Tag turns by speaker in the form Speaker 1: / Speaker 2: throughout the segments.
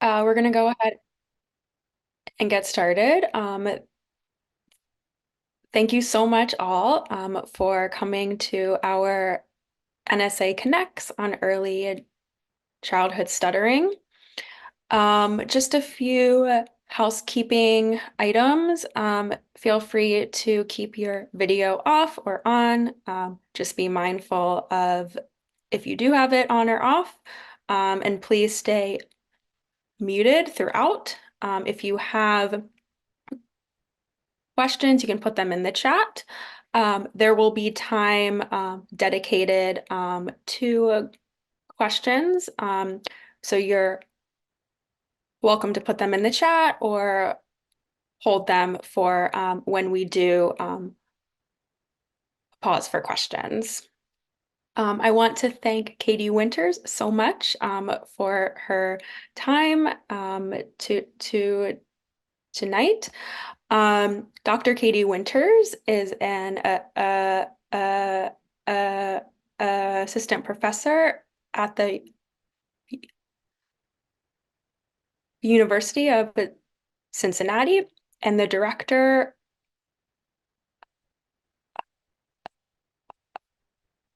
Speaker 1: We're going to go ahead and get started. Thank you so much all for coming to our NSA Connects on early childhood stuttering. Just a few housekeeping items. Feel free to keep your video off or on. Just be mindful of if you do have it on or off. And please stay muted throughout. If you have questions, you can put them in the chat. There will be time dedicated to questions. So you're welcome to put them in the chat or hold them for when we do pause for questions. I want to thank Katie Winters so much for her time tonight. Dr. Katie Winters is an assistant professor at the University of Cincinnati and the director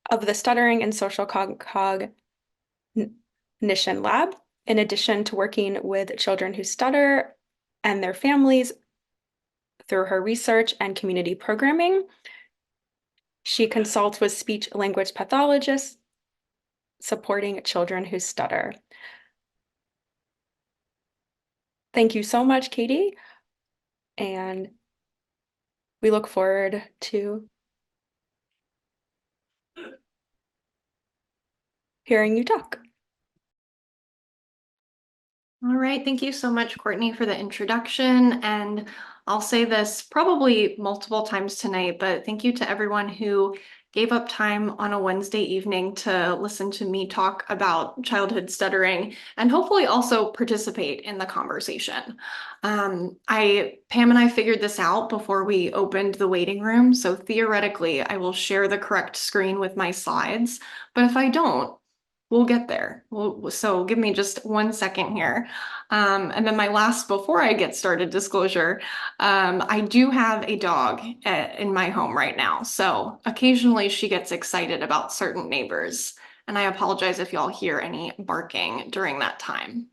Speaker 1: of the Stuttering and Social Cognition Lab. In addition to working with children who stutter and their families through her research and community programming, she consults with speech language pathologists supporting children who stutter. Thank you so much, Katie, and we look forward to hearing you talk.
Speaker 2: All right, thank you so much, Courtney, for the introduction. And I'll say this probably multiple times tonight, but thank you to everyone who gave up time on a Wednesday evening to listen to me talk about childhood stuttering and hopefully also participate in the conversation. Pam and I figured this out before we opened the waiting room. So theoretically, I will share the correct screen with my slides, but if I don't, we'll get there. So give me just 1 second here. And then my last, before I get started, disclosure, I do have a dog in my home right now. So occasionally she gets excited about certain neighbors. And I apologize if y'all hear any barking during that time.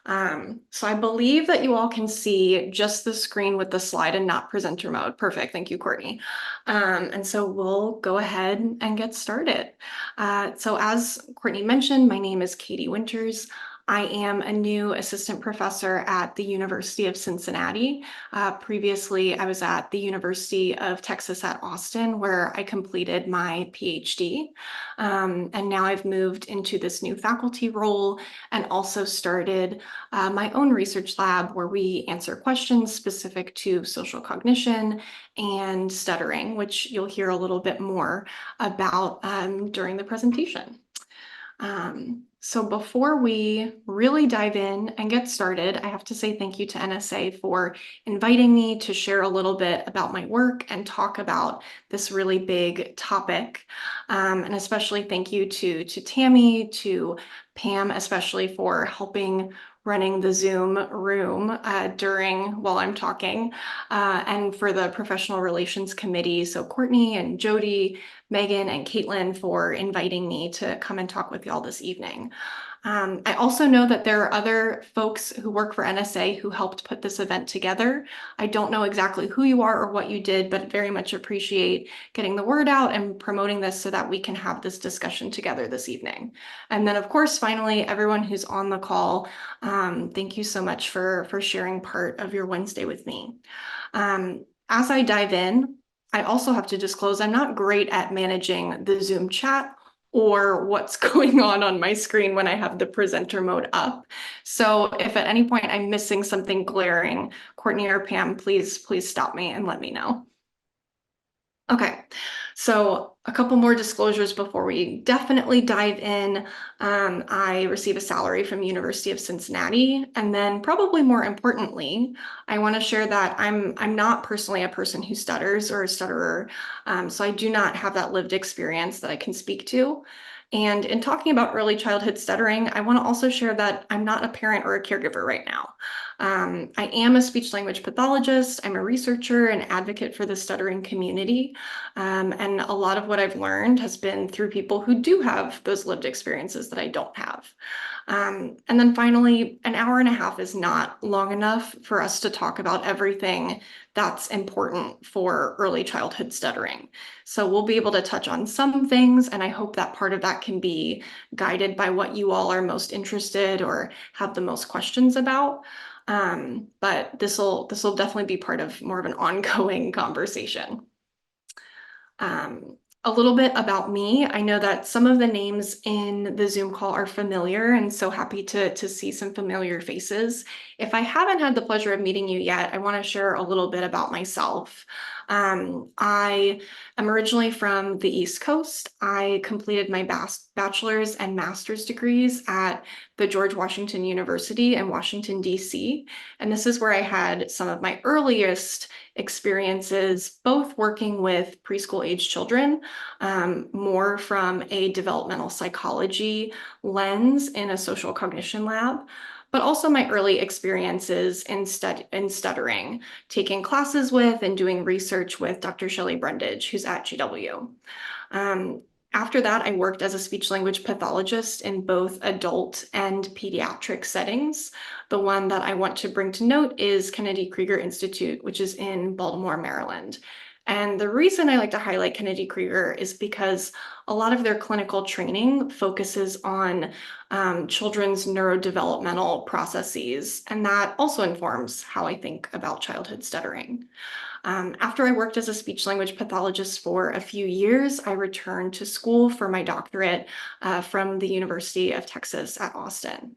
Speaker 2: So I believe that you all can see just the screen with the slide and not presenter mode. Perfect. Thank you, Courtney. And so we'll go ahead and get started. So as Courtney mentioned, my name is Katie Winters. I am a new assistant professor at the University of Cincinnati. Previously, I was at the University of Texas at Austin, where I completed my PhD. And now I've moved into this new faculty role and also started my own research lab where we answer questions specific to social cognition and stuttering, which you'll hear a little bit more about during the presentation. So before we really dive in and get started, I have to say thank you to NSA for inviting me to share a little bit about my work and talk about this really big topic. And especially thank you to Tammy, to Pam, especially for helping running the Zoom room while I'm talking, and for the professional relations committee. So Courtney and Jodi, Megan and Caitlin for inviting me to come and talk with y'all this evening. I also know that there are other folks who work for NSA who helped put this event together. I don't know exactly who you are or what you did, but very much appreciate getting the word out and promoting this so that we can have this discussion together this evening. And then, of course, finally, everyone who's on the call, thank you so much for sharing part of your Wednesday with me. As I dive in, I also have to disclose I'm not great at managing the Zoom chat or what's going on my screen when I have the presenter mode up. So if at any point I'm missing something glaring, Courtney or Pam, please stop me and let me know. Okay, so a couple more disclosures before we definitely dive in. I receive a salary from University of Cincinnati, and then probably more importantly, I want to share that I'm not personally a person who stutters or a stutterer, so I do not have that lived experience that I can speak to. And in talking about early childhood stuttering, I want to also share that I'm not a parent or a caregiver right now. I am a speech language pathologist. I'm a researcher and advocate for the stuttering community. And a lot of what I've learned has been through people who do have those lived experiences that I don't have. And then finally, an hour and a half is not long enough for us to talk about everything that's important for early childhood stuttering. So we'll be able to touch on some things, and I hope that part of that can be guided by what you all are most interested or have the most questions about. But this will definitely be part of more of an ongoing conversation. A little bit about me. I know that some of the names in the Zoom call are familiar, and so happy to see some familiar faces. If I haven't had the pleasure of meeting you yet, I want to share a little bit about myself. I am originally from the East Coast. I completed my bachelor's and master's degrees at the George Washington University in Washington, D.C. And this is where I had some of my earliest experiences, both working with preschool age children, more from a developmental psychology lens in a social cognition lab, but also my early experiences in stuttering, taking classes with and doing research with Dr. Shelley Brundage, who's at GW. After that, I worked as a speech language pathologist in both adult and pediatric settings. The one that I want to bring to note is Kennedy Krieger Institute, which is in Baltimore, Maryland. And the reason I like to highlight Kennedy Krieger is because a lot of their clinical training focuses on children's neurodevelopmental processes, and that also informs how I think about childhood stuttering. After I worked as a speech language pathologist for a few years, I returned to school for my doctorate from the University of Texas at Austin.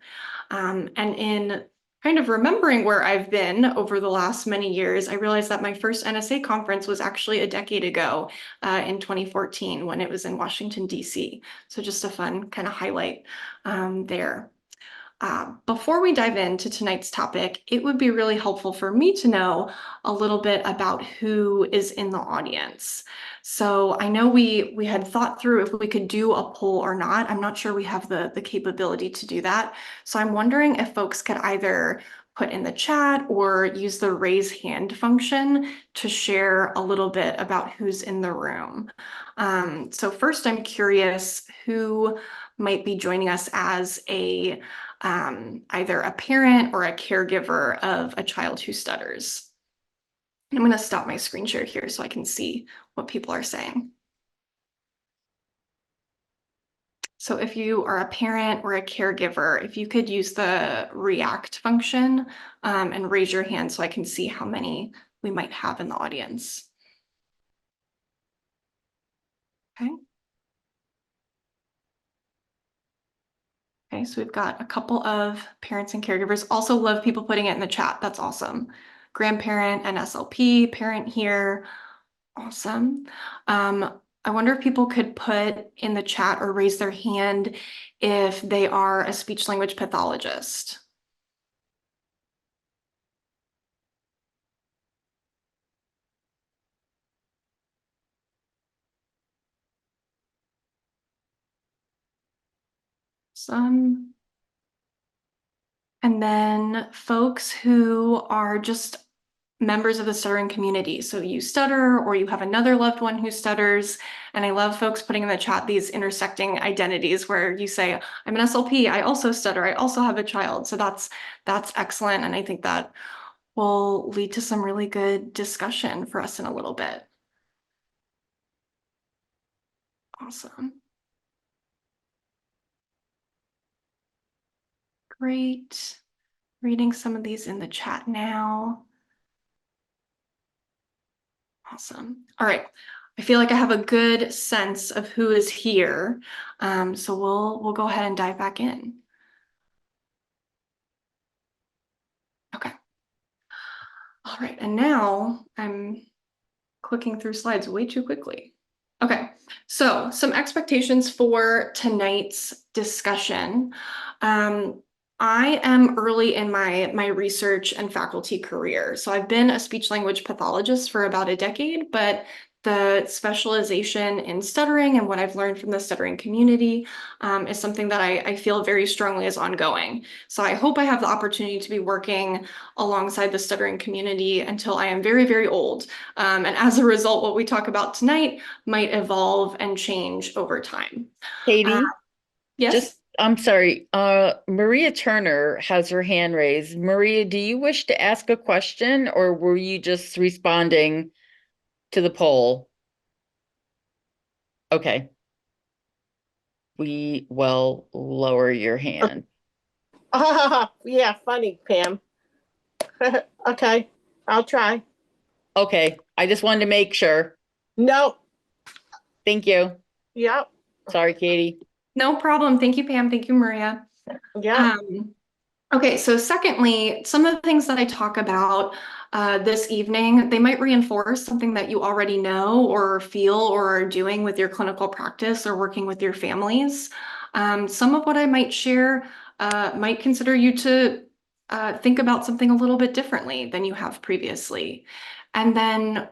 Speaker 2: And in kind of remembering where I've been over the last many years, I realized that my first NSA conference was actually a decade ago in 2014 when it was in Washington, D.C. So just a fun kind of highlight there. Before we dive into tonight's topic, it would be really helpful for me to know a little bit about who is in the audience. So I know we had thought through if we could do a poll or not. I'm not sure we have the capability to do that. So I'm wondering if folks could either put in the chat or use the raise hand function to share a little bit about who's in the room. So first, I'm curious who might be joining us as either a parent or a caregiver of a child who stutters. I'm going to stop my screen share here so I can see what people are saying. So if you are a parent or a caregiver, if you could use the react function and raise your hand so I can see how many we might have in the audience. Okay. Okay, so we've got a couple of parents and caregivers. Also love people putting it in the chat. That's awesome. Grandparent and SLP, parent here. Awesome. I wonder if people could put in the chat or raise their hand if they are a speech language pathologist. Some. And then folks who are just members of the stuttering community. So you stutter or you have another loved one who stutters. And I love folks putting in the chat these intersecting identities where you say, I'm an SLP, I also stutter, I also have a child. So that's excellent. And I think that will lead to some really good discussion for us in a little bit. Awesome. Great. Reading some of these in the chat now. Awesome. All right. I feel like I have a good sense of who is here. So we'll go ahead and dive back in. Okay. All right. And now I'm clicking through slides way too quickly. Okay. So some expectations for tonight's discussion. I am early in my research and faculty career. So I've been a speech language pathologist for about a decade, but the specialization in stuttering and what I've learned from the stuttering community is something that I feel very strongly is ongoing. So I hope I have the opportunity to be working alongside the stuttering community until I am very, very old. And as a result, what we talk about tonight might evolve and change over time. Uh,
Speaker 3: Katie,
Speaker 2: yes?
Speaker 3: I'm sorry. Maria Turner has her hand raised. Maria, do you wish to ask a question or were you just responding to the poll? Okay. We will lower your hand.
Speaker 4: Yeah, funny, Pam. Okay, I'll try.
Speaker 3: Okay. I just wanted to make sure.
Speaker 4: No,
Speaker 3: Thank you.
Speaker 4: yep,
Speaker 3: Sorry, Katie.
Speaker 2: No problem. Thank you, Pam. Thank you, Maria.
Speaker 4: yep.
Speaker 2: Okay, so secondly, some of the things that I talk about this evening, they might reinforce something that you already know or feel or are doing with your clinical practice or working with your families. Some of what I might share might consider you to think about something a little bit differently than you have previously. And then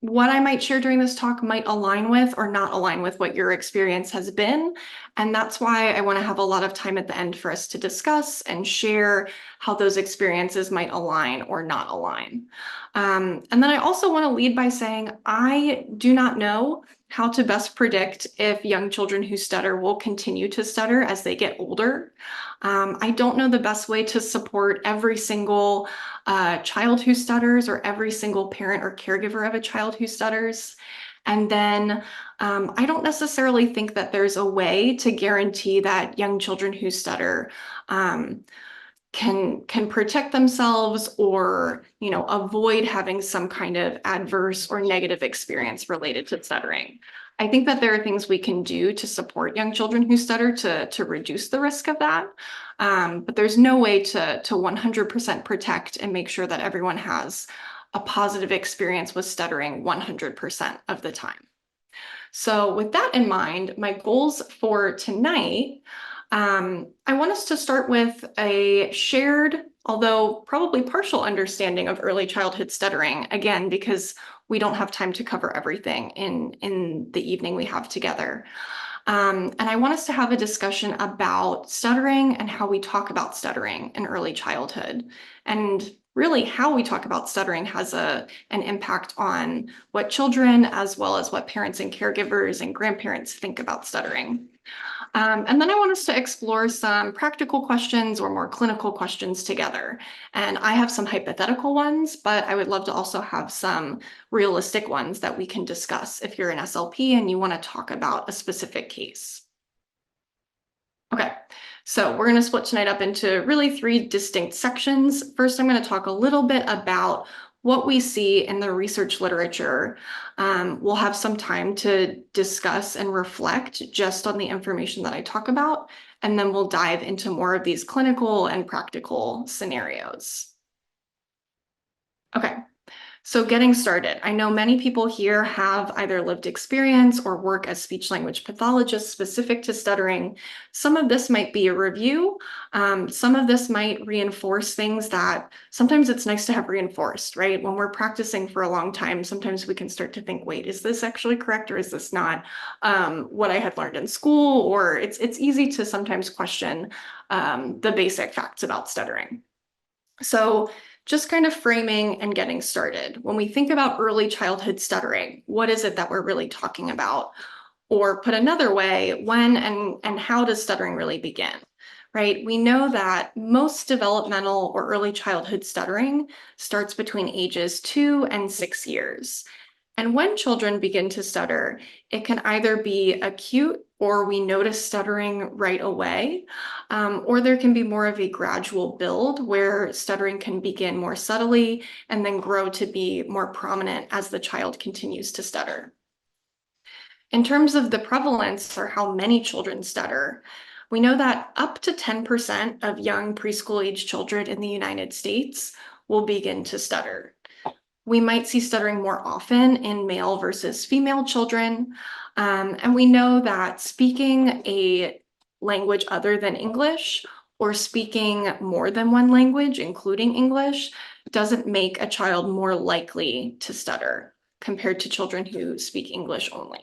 Speaker 2: what I might share during this talk might align with or not align with what your experience has been. And that's why I want to have a lot of time at the end for us to discuss and share how those experiences might align or not align. And then I also want to lead by saying I do not know how to best predict if young children who stutter will continue to stutter as they get older. I don't know the best way to support every single child who stutters or every single parent or caregiver of a child who stutters. And then I don't necessarily think that there's a way to guarantee that young children who stutter can protect themselves or, avoid having some kind of adverse or negative experience related to stuttering. I think that there are things we can do to support young children who stutter to reduce the risk of that. But there's no way to 100% protect and make sure that everyone has a positive experience with stuttering 100% of the time. So with that in mind, my goals for tonight, I want us to start with a shared, although probably partial understanding of early childhood stuttering, again, because we don't have time to cover everything in the evening we have together. And I want us to have a discussion about stuttering and how we talk about stuttering in early childhood. And really how we talk about stuttering has an impact on what children, as well as what parents and caregivers and grandparents think about stuttering. And then I want us to explore some practical questions or more clinical questions together. And I have some hypothetical ones, but I would love to also have some realistic ones that we can discuss if you're an SLP and you want to talk about a specific case. Okay, so we're going to split tonight up into really 3 distinct sections. First, I'm going to talk a little bit about what we see in the research literature. We'll have some time to discuss and reflect just on the information that I talk about, and then we'll dive into more of these clinical and practical scenarios. Okay. So getting started, I know many people here have either lived experience or work as speech language pathologists specific to stuttering. Some of this might be a review. Some of this might reinforce things that sometimes it's nice to have reinforced, right? When we're practicing for a long time, sometimes we can start to think, wait, is this actually correct or is this not what I had learned in school? Or it's easy to sometimes question the basic facts about stuttering. So just kind of framing and getting started. When we think about early childhood stuttering, what is it that we're really talking about? Or put another way, when and how does stuttering really begin? Right? We know that most developmental or early childhood stuttering starts between ages 2 and 6 years. And when children begin to stutter, it can either be acute or we notice stuttering right away, or there can be more of a gradual build where stuttering can begin more subtly and then grow to be more prominent as the child continues to stutter. In terms of the prevalence or how many children stutter, we know that up to 10% of young preschool age children in the United States will begin to stutter. We might see stuttering more often in male versus female children. And we know that speaking a language other than English or speaking more than one language, including English, doesn't make a child more likely to stutter. compared to children who speak English only.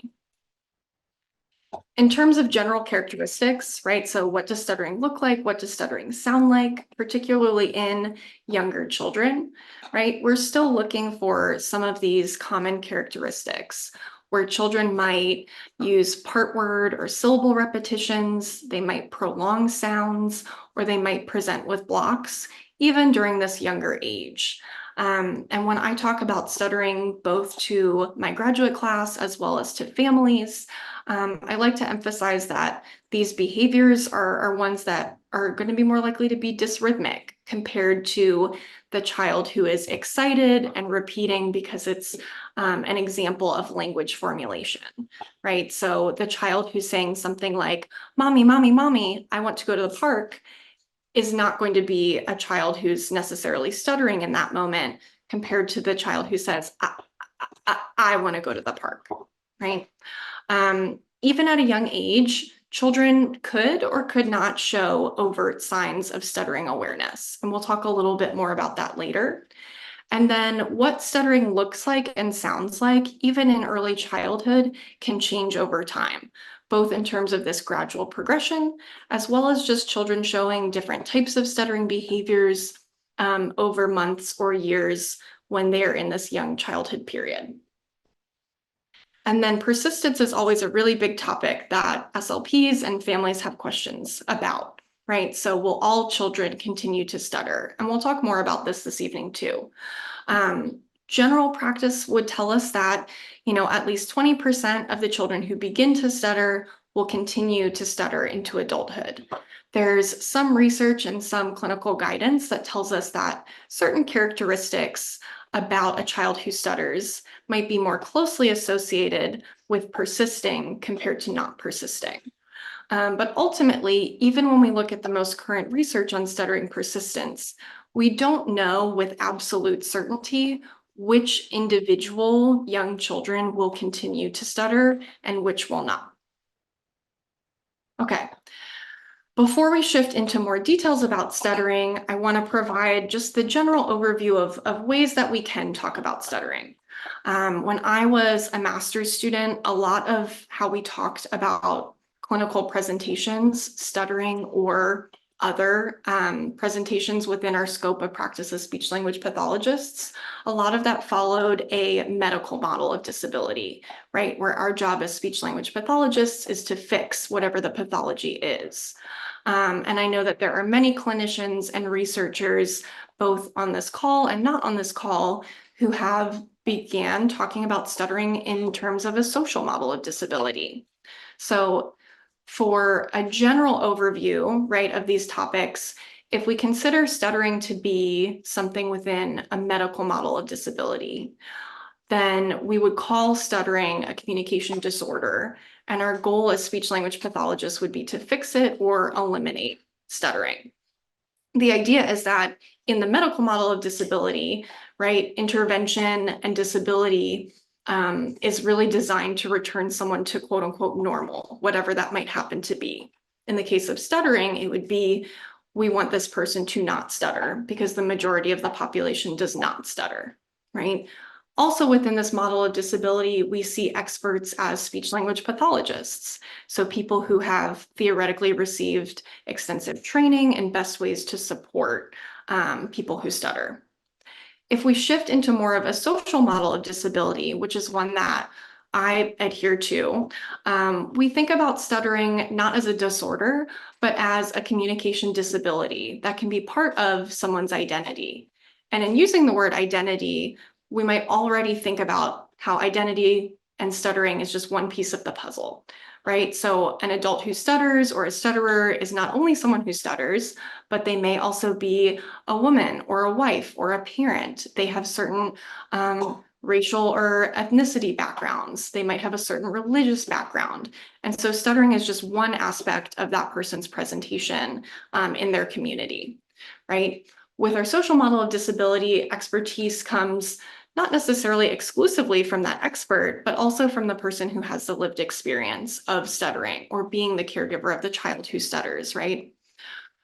Speaker 2: In terms of general characteristics, right? So what does stuttering look like? What does stuttering sound like, particularly in younger children, right? We're still looking for some of these common characteristics where children might use part word or syllable repetitions, they might prolong sounds, or they might present with blocks, even during this younger age. And when I talk about stuttering, both to my graduate class as well as to families, I like to emphasize that these behaviors are ones that are going to be more likely to be dysrhythmic compared to the child who is excited and repeating because it's an example of language formulation, right? So the child who's saying something like, "Mommy, mommy, mommy, I want to go to the park," is not going to be a child who's necessarily stuttering in that moment compared to the child who says, I want to go to the park, right? Even at a young age, children could or could not show overt signs of stuttering awareness. And we'll talk a little bit more about that later. And then what stuttering looks like and sounds like, even in early childhood, can change over time, both in terms of this gradual progression, as well as just children showing different types of stuttering behaviors over months or years when they're in this young childhood period. And then persistence is always a really big topic that SLPs and families have questions about, right? So will all children continue to stutter? And we'll talk more about this evening too. General practice would tell us that, at least 20% of the children who begin to stutter will continue to stutter into adulthood. There's some research and some clinical guidance that tells us that certain characteristics about a child who stutters might be more closely associated with persisting compared to not persisting. But ultimately, even when we look at the most current research on stuttering persistence, we don't know with absolute certainty which individual young children will continue to stutter and which will not. Okay. Before we shift into more details about stuttering, I want to provide just the general overview of ways that we can talk about stuttering. When I was a master's student, a lot of how we talked about clinical presentations, stuttering, or other presentations within our scope of practice as speech-language pathologists, a lot of that followed a medical model of disability, right? Where our job as speech-language pathologists is to fix whatever the pathology is. And I know that there are many clinicians and researchers, both on this call and not on this call, who have began talking about stuttering in terms of a social model of disability. So for a general overview, right, of these topics, if we consider stuttering to be something within a medical model of disability, then we would call stuttering a communication disorder. And our goal as speech-language pathologists would be to fix it or eliminate stuttering. The idea is that in the medical model of disability, right, intervention and disability is really designed to return someone to quote unquote normal, whatever that might happen to be. In the case of stuttering, it would be, we want this person to not stutter because the majority of the population does not stutter, right? Also within this model of disability, we see experts as speech-language pathologists. So people who have theoretically received extensive training in best ways to support people who stutter. If we shift into more of a social model of disability, which is one that I adhere to, we think about stuttering not as a disorder, but as a communication disability that can be part of someone's identity. And in using the word identity, we might already think about how identity and stuttering is just one piece of the puzzle, right? So an adult who stutters or a stutterer is not only someone who stutters, but they may also be a woman or a wife or a parent. They have certain racial or ethnicity backgrounds. They might have a certain religious background. And so stuttering is just one aspect of that person's presentation in their community, right? With our social model of disability, expertise comes not necessarily exclusively from that expert, but also from the person who has the lived experience of stuttering or being the caregiver of the child who stutters, right?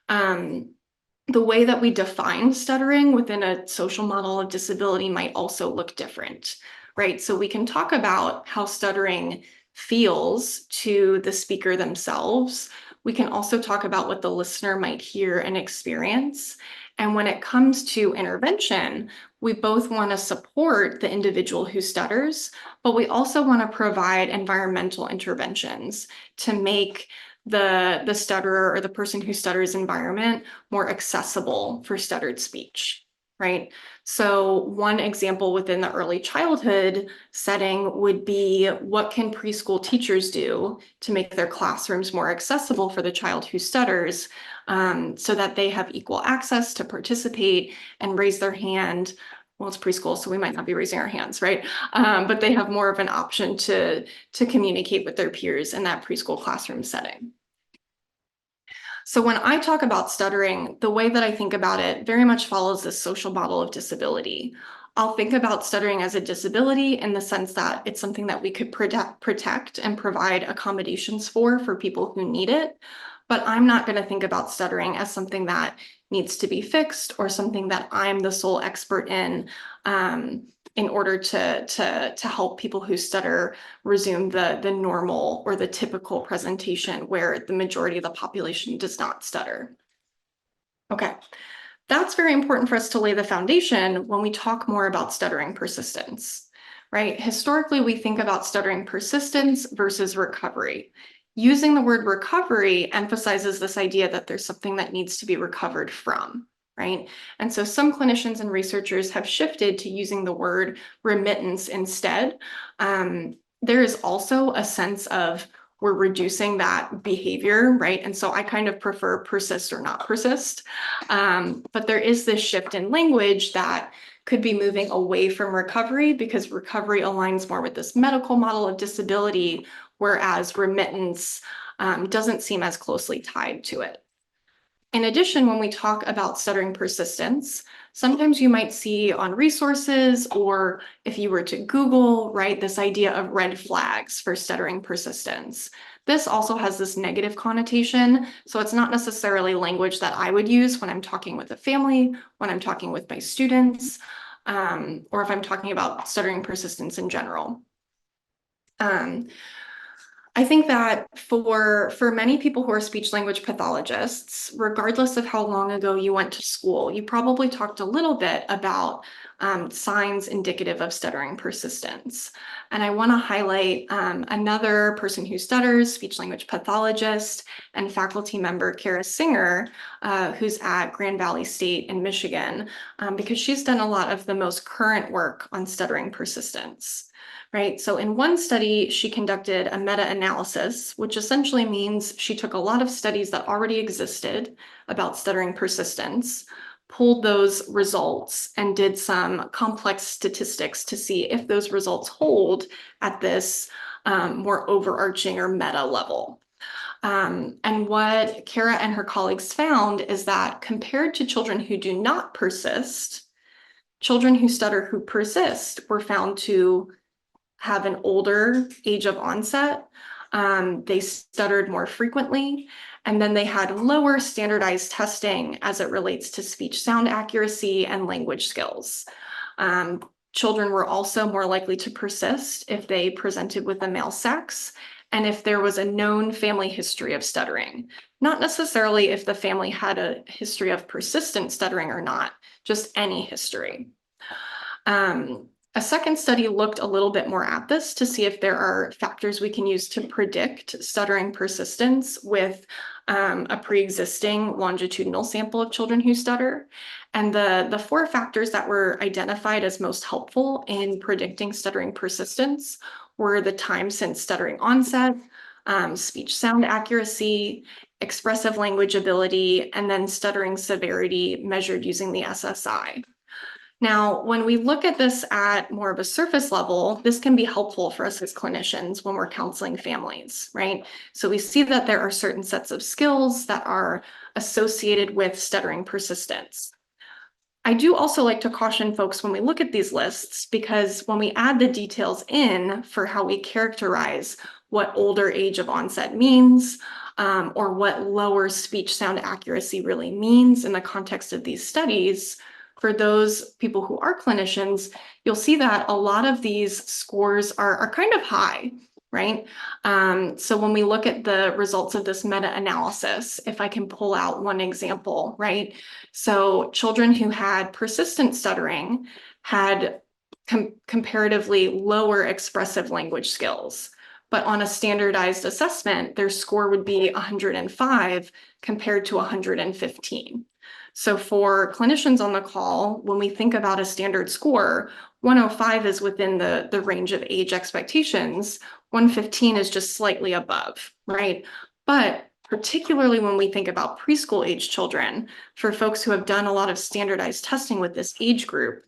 Speaker 2: The way that we define stuttering within a social model of disability might also look different, right? So we can talk about how stuttering feels to the speaker themselves. We can also talk about what the listener might hear and experience. And when it comes to intervention, we both want to support the individual who stutters, but we also want to provide environmental interventions to make the stutterer or the person who stutters environment more accessible for stuttered speech, right? So one example within the early childhood setting would be, what can preschool teachers do to make their classrooms more accessible for the child who stutters, so that they have equal access to participate and raise their hand. Well, it's preschool, so we might not be raising our hands, right? But they have more of an option to communicate with their peers in that preschool classroom setting. So when I talk about stuttering, the way that I think about it very much follows this social model of disability. I'll think about stuttering as a disability in the sense that it's something that we could protect and provide accommodations for people who need it. But I'm not going to think about stuttering as something that needs to be fixed or something that I'm the sole expert in order to help people who stutter resume the normal or the typical presentation where the majority of the population does not stutter. Okay, that's very important for us to lay the foundation when we talk more about stuttering persistence, right? Historically, we think about stuttering persistence versus recovery. Using the word recovery emphasizes this idea that there's something that needs to be recovered from, right? And so some clinicians and researchers have shifted to using the word remittance instead. There is also a sense of we're reducing that behavior, right? And so I kind of prefer persist or not persist. But there is this shift in language that could be moving away from recovery, because recovery aligns more with this medical model of disability, whereas remittance doesn't seem as closely tied to it. In addition, when we talk about stuttering persistence, sometimes you might see on resources, or if you were to Google, right, this idea of red flags for stuttering persistence. This also has this negative connotation, so it's not necessarily language that I would use when I'm talking with a family, when I'm talking with my students, or if I'm talking about stuttering persistence in general. I think that for many people who are speech language pathologists, regardless of how long ago you went to school, you probably talked a little bit about signs indicative of stuttering persistence. And I want to highlight another person who stutters, speech language pathologist and faculty member, Kara Singer, who's at Grand Valley State in Michigan, because she's done a lot of the most current work on stuttering persistence. Right. So in one study, she conducted a meta-analysis, which essentially means she took a lot of studies that already existed about stuttering persistence, pulled those results, and did some complex statistics to see if those results hold at this more overarching or meta level. And what Kara and her colleagues found is that compared to children who do not persist, children who stutter who persist were found to have an older age of onset. They stuttered more frequently, and then they had lower standardized testing as it relates to speech sound accuracy and language skills. Children were also more likely to persist if they presented with the male sex and if there was a known family history of stuttering. Not necessarily if the family had a history of persistent stuttering or not, just any history. A second study looked a little bit more at this to see if there are factors we can use to predict stuttering persistence with a pre-existing longitudinal sample of children who stutter. And the 4 factors that were identified as most helpful in predicting stuttering persistence were the time since stuttering onset, speech sound accuracy, expressive language ability, and then stuttering severity measured using the SSI. Now, when we look at this at more of a surface level, this can be helpful for us as clinicians when we're counseling families, right? So we see that there are certain sets of skills that are associated with stuttering persistence. I do also like to caution folks when we look at these lists, because when we add the details in for how we characterize what older age of onset means, or what lower speech sound accuracy really means in the context of these studies, for those people who are clinicians, you'll see that a lot of these scores are kind of high, right? So when we look at the results of this meta-analysis, if I can pull out one example, right? So children who had persistent stuttering had comparatively lower expressive language skills. But on a standardized assessment, their score would be 105 compared to 115. So for clinicians on the call, when we think about a standard score, 105 is within the range of age expectations. 115 is just slightly above, right? But particularly when we think about preschool age children, for folks who have done a lot of standardized testing with this age group,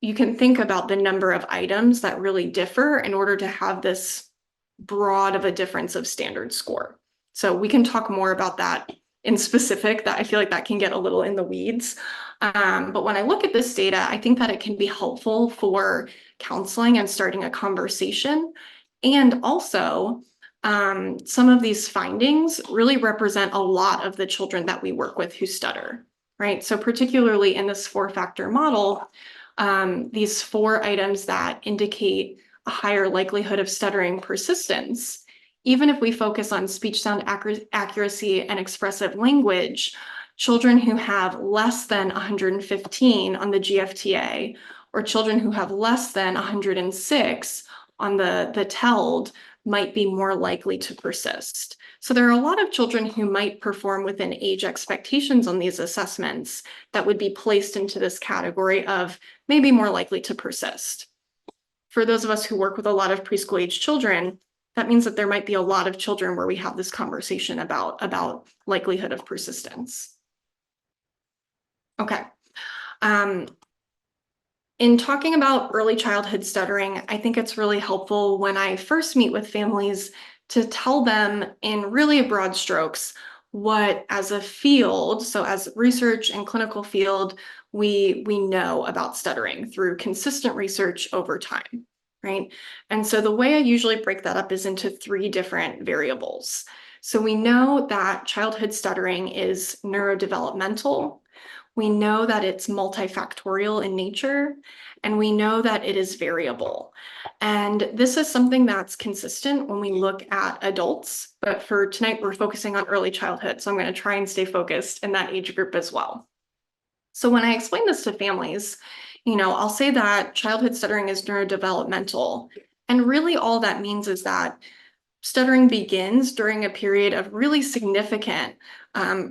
Speaker 2: you can think about the number of items that really differ in order to have this broad of a difference of standard score. So we can talk more about that in specific, that I feel like that can get a little in the weeds. But when I look at this data, I think that it can be helpful for counseling and starting a conversation. And also, some of these findings really represent a lot of the children that we work with who stutter, right? So particularly in this 4-factor model, these 4 items that indicate a higher likelihood of stuttering persistence, even if we focus on speech sound accuracy and expressive language, children who have less than 115 on the GFTA, or children who have less than 106 on the TELD, might be more likely to persist. So there are a lot of children who might perform within age expectations on these assessments that would be placed into this category of maybe more likely to persist. For those of us who work with a lot of preschool age children, that means that there might be a lot of children where we have this conversation about likelihood of persistence. Okay. In talking about early childhood stuttering, I think it's really helpful when I first meet with families to tell them in really broad strokes what, as a field, so as research and clinical field, we know about stuttering through consistent research over time, right? And so the way I usually break that up is into 3 different variables. So we know that childhood stuttering is neurodevelopmental. We know that it's multifactorial in nature, and we know that it is variable. And this is something that's consistent when we look at adults, but for tonight, we're focusing on early childhood. So I'm going to try and stay focused in that age group as well. So when I explain this to families, I'll say that childhood stuttering is neurodevelopmental. And really all that means is that stuttering begins during a period of really significant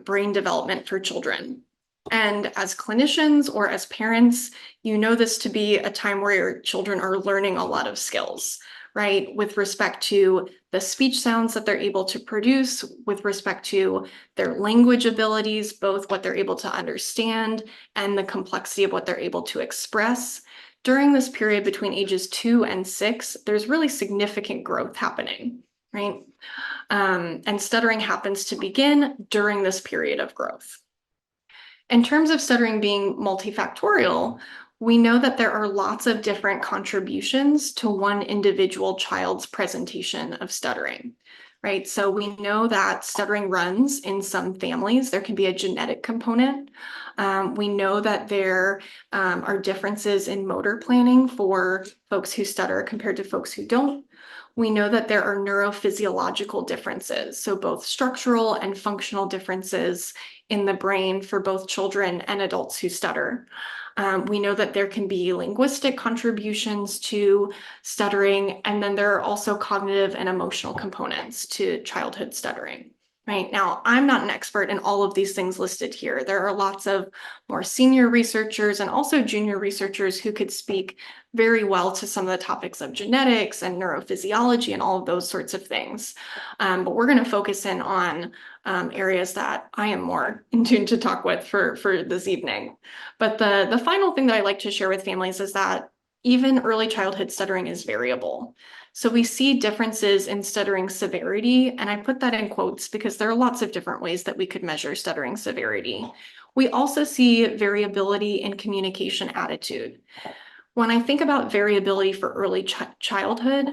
Speaker 2: brain development for children. And as clinicians or as parents, you know this to be a time where your children are learning a lot of skills, right? With respect to the speech sounds that they're able to produce, with respect to their language abilities, both what they're able to understand and the complexity of what they're able to express. During this period between ages 2 and 6, there's really significant growth happening, right? And stuttering happens to begin during this period of growth. In terms of stuttering being multifactorial, we know that there are lots of different contributions to one individual child's presentation of stuttering, right? So we know that stuttering runs in some families. There can be a genetic component. We know that there are differences in motor planning for folks who stutter compared to folks who don't. We know that there are neurophysiological differences, so both structural and functional differences in the brain for both children and adults who stutter. We know that there can be linguistic contributions to stuttering, and then there are also cognitive and emotional components to childhood stuttering. Right now, I'm not an expert in all of these things listed here. There are lots of more senior researchers and also junior researchers who could speak very well to some of the topics of genetics and neurophysiology and all of those sorts of things. But we're going to focus in on areas that I am more in tune to talk with for this evening. But the final thing that I like to share with families is that even early childhood stuttering is variable. So we see differences in stuttering severity, and I put that in quotes because there are lots of different ways that we could measure stuttering severity. We also see variability in communication attitude. When I think about variability for early childhood,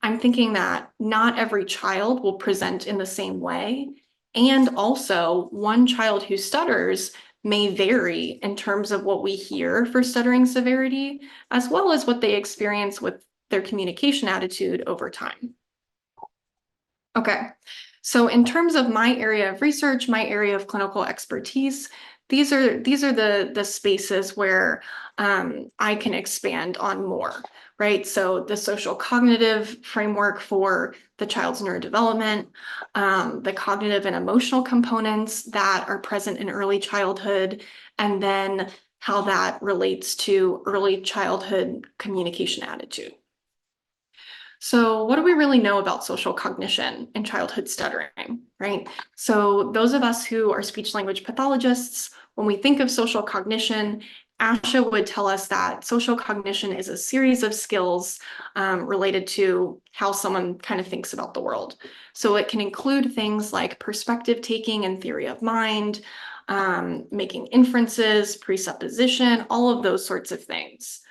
Speaker 2: I'm thinking that not every child will present in the same way. And also, one child who stutters may vary in terms of what we hear for stuttering severity, as well as what they experience with their communication attitude over time. Okay, so in terms of my area of research, my area of clinical expertise, these are the spaces where I can expand on more, right? So the social cognitive framework for the child's neurodevelopment, the cognitive and emotional components that are present in early childhood, and then how that relates to early childhood communication attitude. So what do we really know about social cognition and childhood stuttering, right? So those of us who are speech language pathologists, when we think of social cognition, Asha would tell us that social cognition is a series of skills related to how someone kind of thinks about the world. So it can include things like perspective taking and theory of mind, making inferences, presupposition, all of those sorts of things.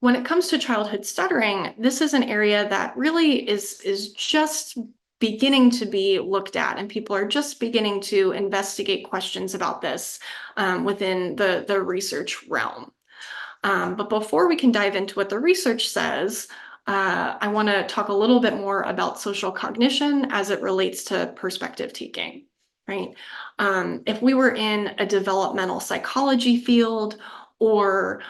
Speaker 2: When it comes to childhood stuttering, this is an area that really is just beginning to be looked at, and people are just beginning to investigate questions about this within the research realm. But before we can dive into what the research says, I want to talk a little bit more about social cognition as it relates to perspective taking, right? If we were in a developmental psychology field or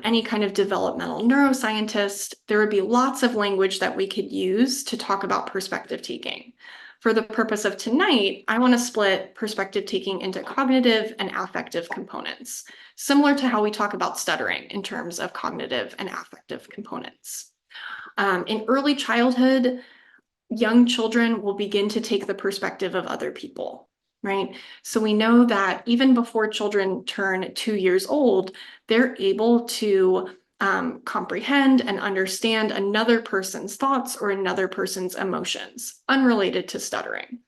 Speaker 2: any kind of developmental neuroscientist, there would be lots of language that we could use to talk about perspective taking. For the purpose of tonight, I want to split perspective taking into cognitive and affective components, similar to how we talk about stuttering in terms of cognitive and affective components. In early childhood, young children will begin to take the perspective of other people, right? So we know that even before children turn 2 years old, they're able to comprehend and understand another person's thoughts or another person's emotions, unrelated to stuttering.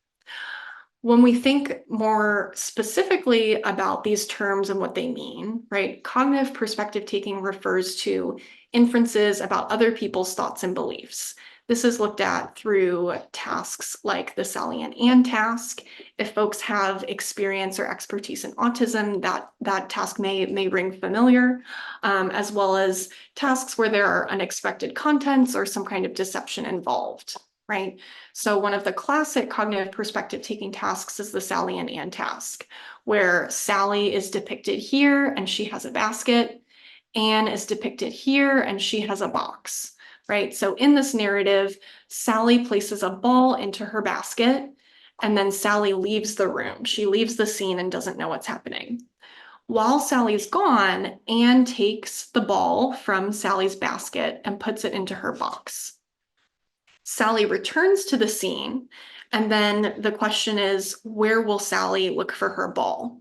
Speaker 2: When we think more specifically about these terms and what they mean, right? Cognitive perspective taking refers to inferences about other people's thoughts and beliefs. This is looked at through tasks like the Sally and Ann task. If folks have experience or expertise in autism, that task may ring familiar, as well as tasks where there are unexpected contents or some kind of deception involved, right? So one of the classic cognitive perspective taking tasks is the Sally and Ann task, where Sally is depicted here and she has a basket. Ann is depicted here and she has a box. Right? So in this narrative, Sally places a ball into her basket, and then Sally leaves the room. She leaves the scene and doesn't know what's happening. While Sally's gone, Ann takes the ball from Sally's basket and puts it into her box. Sally returns to the scene, and then the question is, where will Sally look for her ball?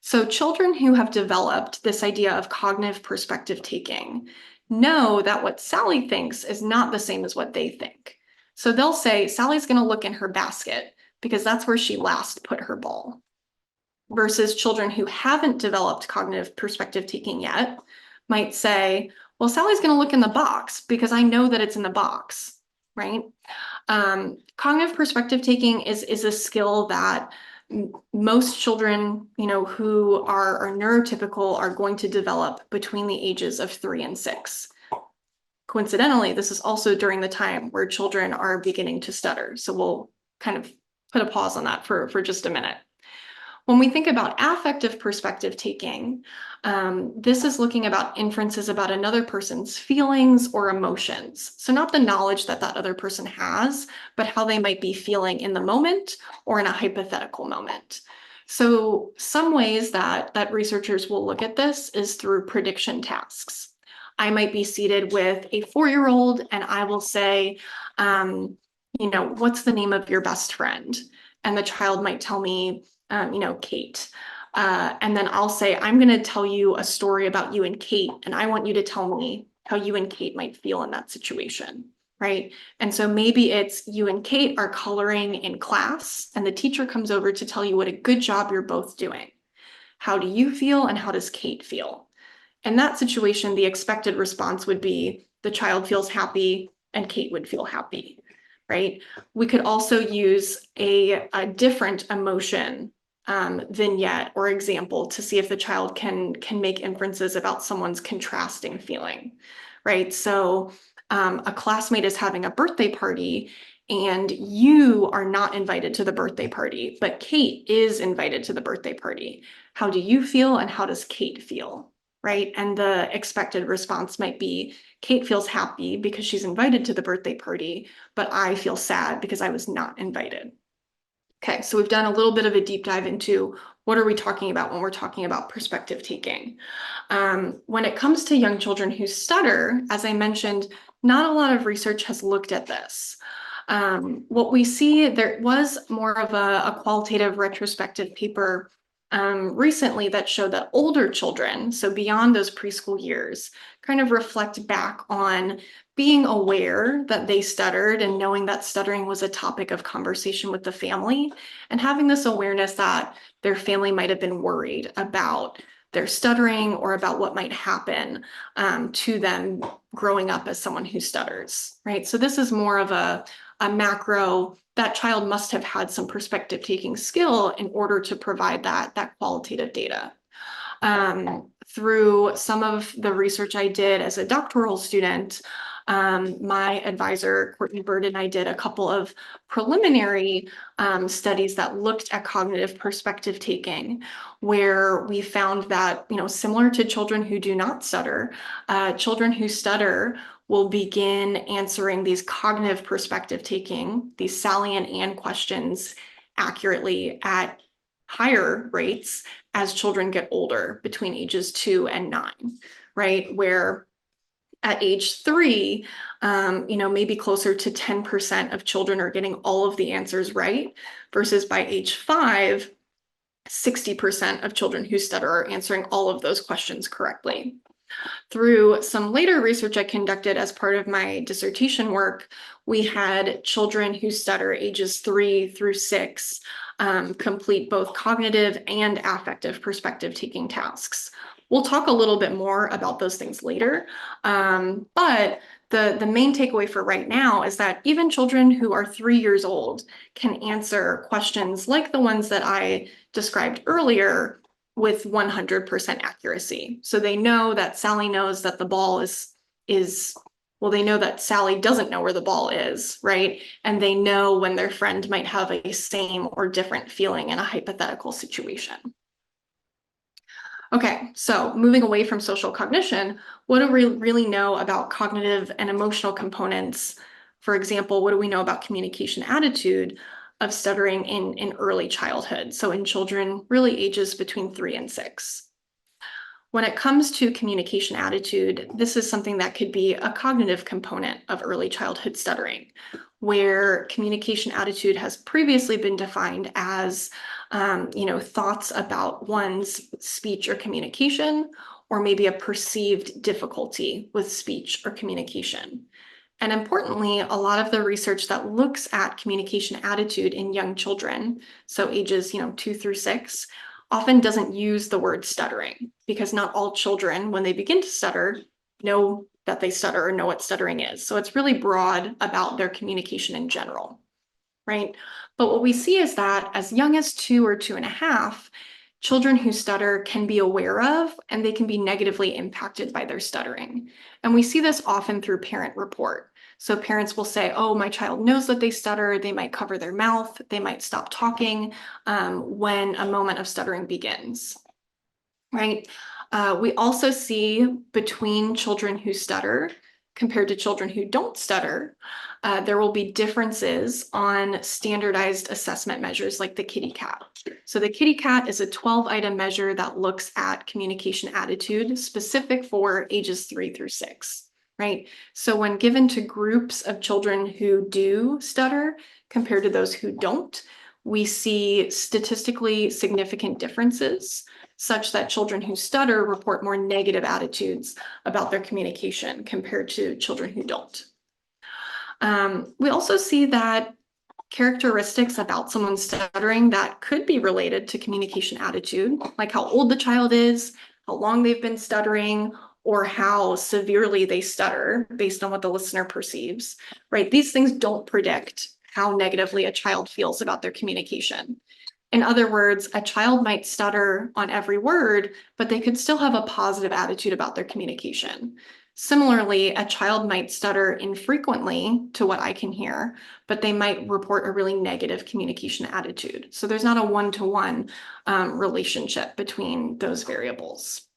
Speaker 2: So children who have developed this idea of cognitive perspective taking know that what Sally thinks is not the same as what they think. So they'll say, Sally's going to look in her basket because that's where she last put her ball. Versus children who haven't developed cognitive perspective taking yet might say, well, Sally's going to look in the box because I know that it's in the box, right? Cognitive perspective taking is a skill that most children, who are neurotypical are going to develop between the ages of 3 and 6. Coincidentally, this is also during the time where children are beginning to stutter. So we'll kind of put a pause on that for just a minute. When we think about affective perspective taking, this is looking about inferences about another person's feelings or emotions. So not the knowledge that other person has, but how they might be feeling in the moment or in a hypothetical moment. So some ways that researchers will look at this is through prediction tasks. I might be seated with a 4-year-old and I will say, what's the name of your best friend? And the child might tell me, Kate. And then I'll say, I'm going to tell you a story about you and Kate, and I want you to tell me how you and Kate might feel in that situation, right? And so maybe it's you and Kate are coloring in class, and the teacher comes over to tell you what a good job you're both doing. How do you feel, and how does Kate feel? In that situation, the expected response would be the child feels happy, and Kate would feel happy, right? We could also use a different emotion vignette or example to see if the child can make inferences about someone's contrasting feeling, right? So a classmate is having a birthday party and you are not invited to the birthday party, but Kate is invited to the birthday party. How do you feel and how does Kate feel, right? And the expected response might be, Kate feels happy because she's invited to the birthday party, but I feel sad because I was not invited. Okay, so we've done a little bit of a deep dive into what are we talking about when we're talking about perspective taking. When it comes to young children who stutter, as I mentioned, not a lot of research has looked at this. What we see, there was more of a qualitative retrospective paper recently that showed that older children, so beyond those preschool years, kind of reflect back on being aware that they stuttered and knowing that stuttering was a topic of conversation with the family, and having this awareness that their family might have been worried about their stuttering or about what might happen to them growing up as someone who stutters, right? So this is more of a macro, that child must have had some perspective taking skill in order to provide that qualitative data. Through some of the research I did as a doctoral student, my advisor, Courtney and I did a couple of preliminary studies that looked at cognitive perspective taking, where we found that, similar to children who do not stutter, children who stutter will begin answering these cognitive perspective taking, these Sally and Ann questions accurately at higher rates as children get older, between ages 2 and 9, right? Where at age 3, maybe closer to 10% of children are getting all of the answers right, versus by age 5, 60% of children who stutter are answering all of those questions correctly. Through some later research I conducted as part of my dissertation work, we had children who stutter ages 3 through 6 complete both cognitive and affective perspective taking tasks. We'll talk a little bit more about those things later, but the main takeaway for right now is that even children who are 3 years old can answer questions like the ones that I described earlier with 100% accuracy. So they know that Sally knows that the ball well, they know that Sally doesn't know where the ball is, right? And they know when their friend might have a same or different feeling in a hypothetical situation. Okay, so moving away from social cognition, what do we really know about cognitive and emotional components? For example, what do we know about communication attitude of stuttering in early childhood? So in children, really ages between 3 and 6. When it comes to communication attitude, this is something that could be a cognitive component of early childhood stuttering, where communication attitude has previously been defined as thoughts about one's speech or communication, or maybe a perceived difficulty with speech or communication. And importantly, a lot of the research that looks at communication attitude in young children, so ages 2 through 6, often doesn't use the word stuttering, because not all children, when they begin to stutter, know that they stutter or know what stuttering is. So it's really broad about their communication in general, right? But what we see is that as young as 2 or 2.5, children who stutter can be aware of, and they can be negatively impacted by their stuttering. And we see this often through parent report. So parents will say, oh, my child knows that they stutter. They might cover their mouth. They might stop talking when a moment of stuttering begins, right? We also see between children who stutter compared to children who don't stutter, there will be differences on standardized assessment measures like the kitty cat. So the kitty cat is a 12-item measure that looks at communication attitude specific for ages 3 through 6, right? So when given to groups of children who do stutter compared to those who don't, we see statistically significant differences, such that children who stutter report more negative attitudes about their communication compared to children who don't. We also see that characteristics about someone stuttering that could be related to communication attitude, like how old the child is, how long they've been stuttering, or how severely they stutter based on what the listener perceives, right? These things don't predict how negatively a child feels about their communication. In other words, a child might stutter on every word, but they could still have a positive attitude about their communication. Similarly, a child might stutter infrequently to what I can hear, but they might report a really negative communication attitude. So there's not a one-to-one relationship between those variables.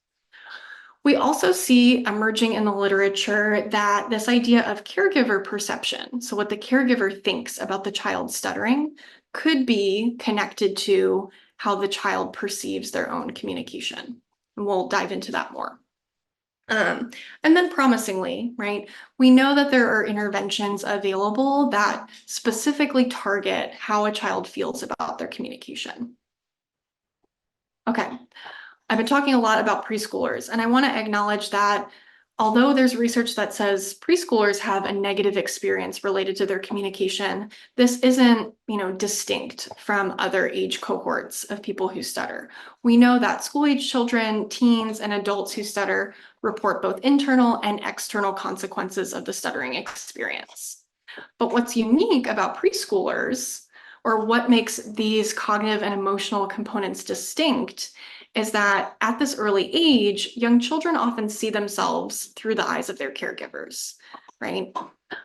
Speaker 2: We also see emerging in the literature that this idea of caregiver perception, so what the caregiver thinks about the child stuttering, could be connected to how the child perceives their own communication. And we'll dive into that more. And then promisingly, right, we know that there are interventions available that specifically target how a child feels about their communication. Okay, I've been talking a lot about preschoolers, and I want to acknowledge that although there's research that says preschoolers have a negative experience related to their communication, this isn't, distinct from other age cohorts of people who stutter. We know that school-age children, teens, and adults who stutter report both internal and external consequences of the stuttering experience. But what's unique about preschoolers, or what makes these cognitive and emotional components distinct, is that at this early age, young children often see themselves through the eyes of their caregivers, right?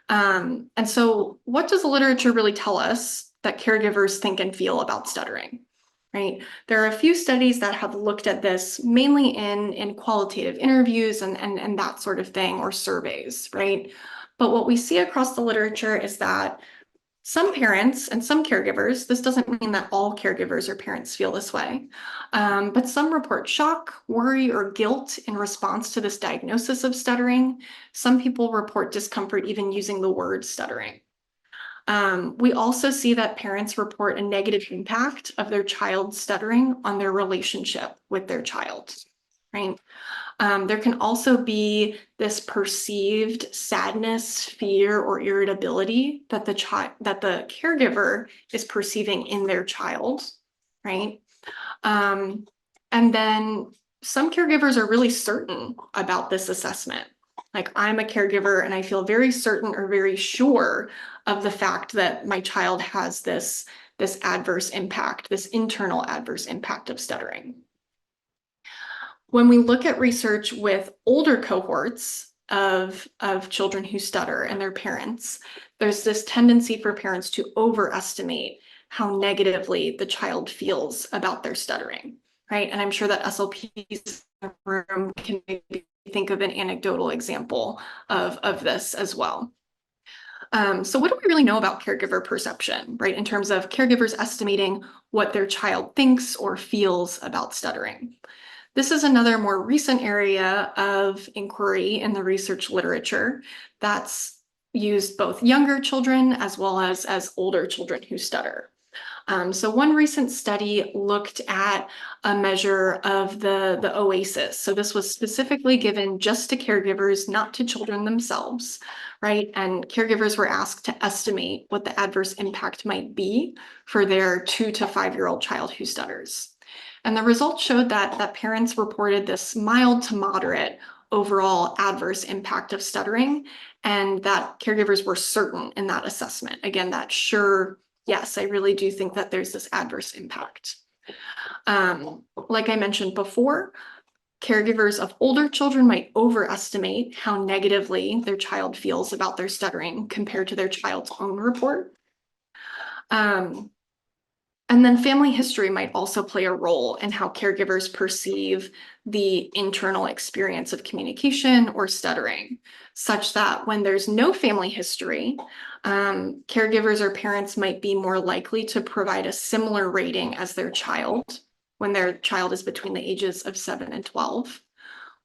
Speaker 2: And so what does the literature really tell us that caregivers think and feel about stuttering, right? There are a few studies that have looked at this mainly in qualitative interviews and that sort of thing, or surveys, right? But what we see across the literature is that some parents and some caregivers, this doesn't mean that all caregivers or parents feel this way, but some report shock, worry, or guilt in response to this diagnosis of stuttering. Some people report discomfort even using the word stuttering. We also see that parents report a negative impact of their child stuttering on their relationship with their child, right? There can also be this perceived sadness, fear, or irritability that the caregiver is perceiving in their child, right? And then some caregivers are really certain about this assessment. Like, I'm a caregiver and I feel very certain or very sure of the fact that my child has this adverse impact, this internal adverse impact of stuttering. When we look at research with older cohorts of children who stutter and their parents, there's this tendency for parents to overestimate how negatively the child feels about their stuttering, right? And I'm sure that SLPs in the room can maybe think of an anecdotal example of this as well. So what do we really know about caregiver perception, right? In terms of caregivers estimating what their child thinks or feels about stuttering. This is another more recent area of inquiry in the research literature that's used both younger children as well as older children who stutter. So one recent study looked at a measure of the OASIS. So this was specifically given just to caregivers, not to children themselves, right? And caregivers were asked to estimate what the adverse impact might be for their 2 to 5-year-old child who stutters. And the results showed that parents reported this mild to moderate overall adverse impact of stuttering, and that caregivers were certain in that assessment. Again, that sure, yes, I really do think that there's this adverse impact. Like I mentioned before, caregivers of older children might overestimate how negatively their child feels about their stuttering compared to their child's own report. And then family history might also play a role in how caregivers perceive the internal experience of communication or stuttering, such that when there's no family history, caregivers or parents might be more likely to provide a similar rating as their child when their child is between the ages of 7 and 12.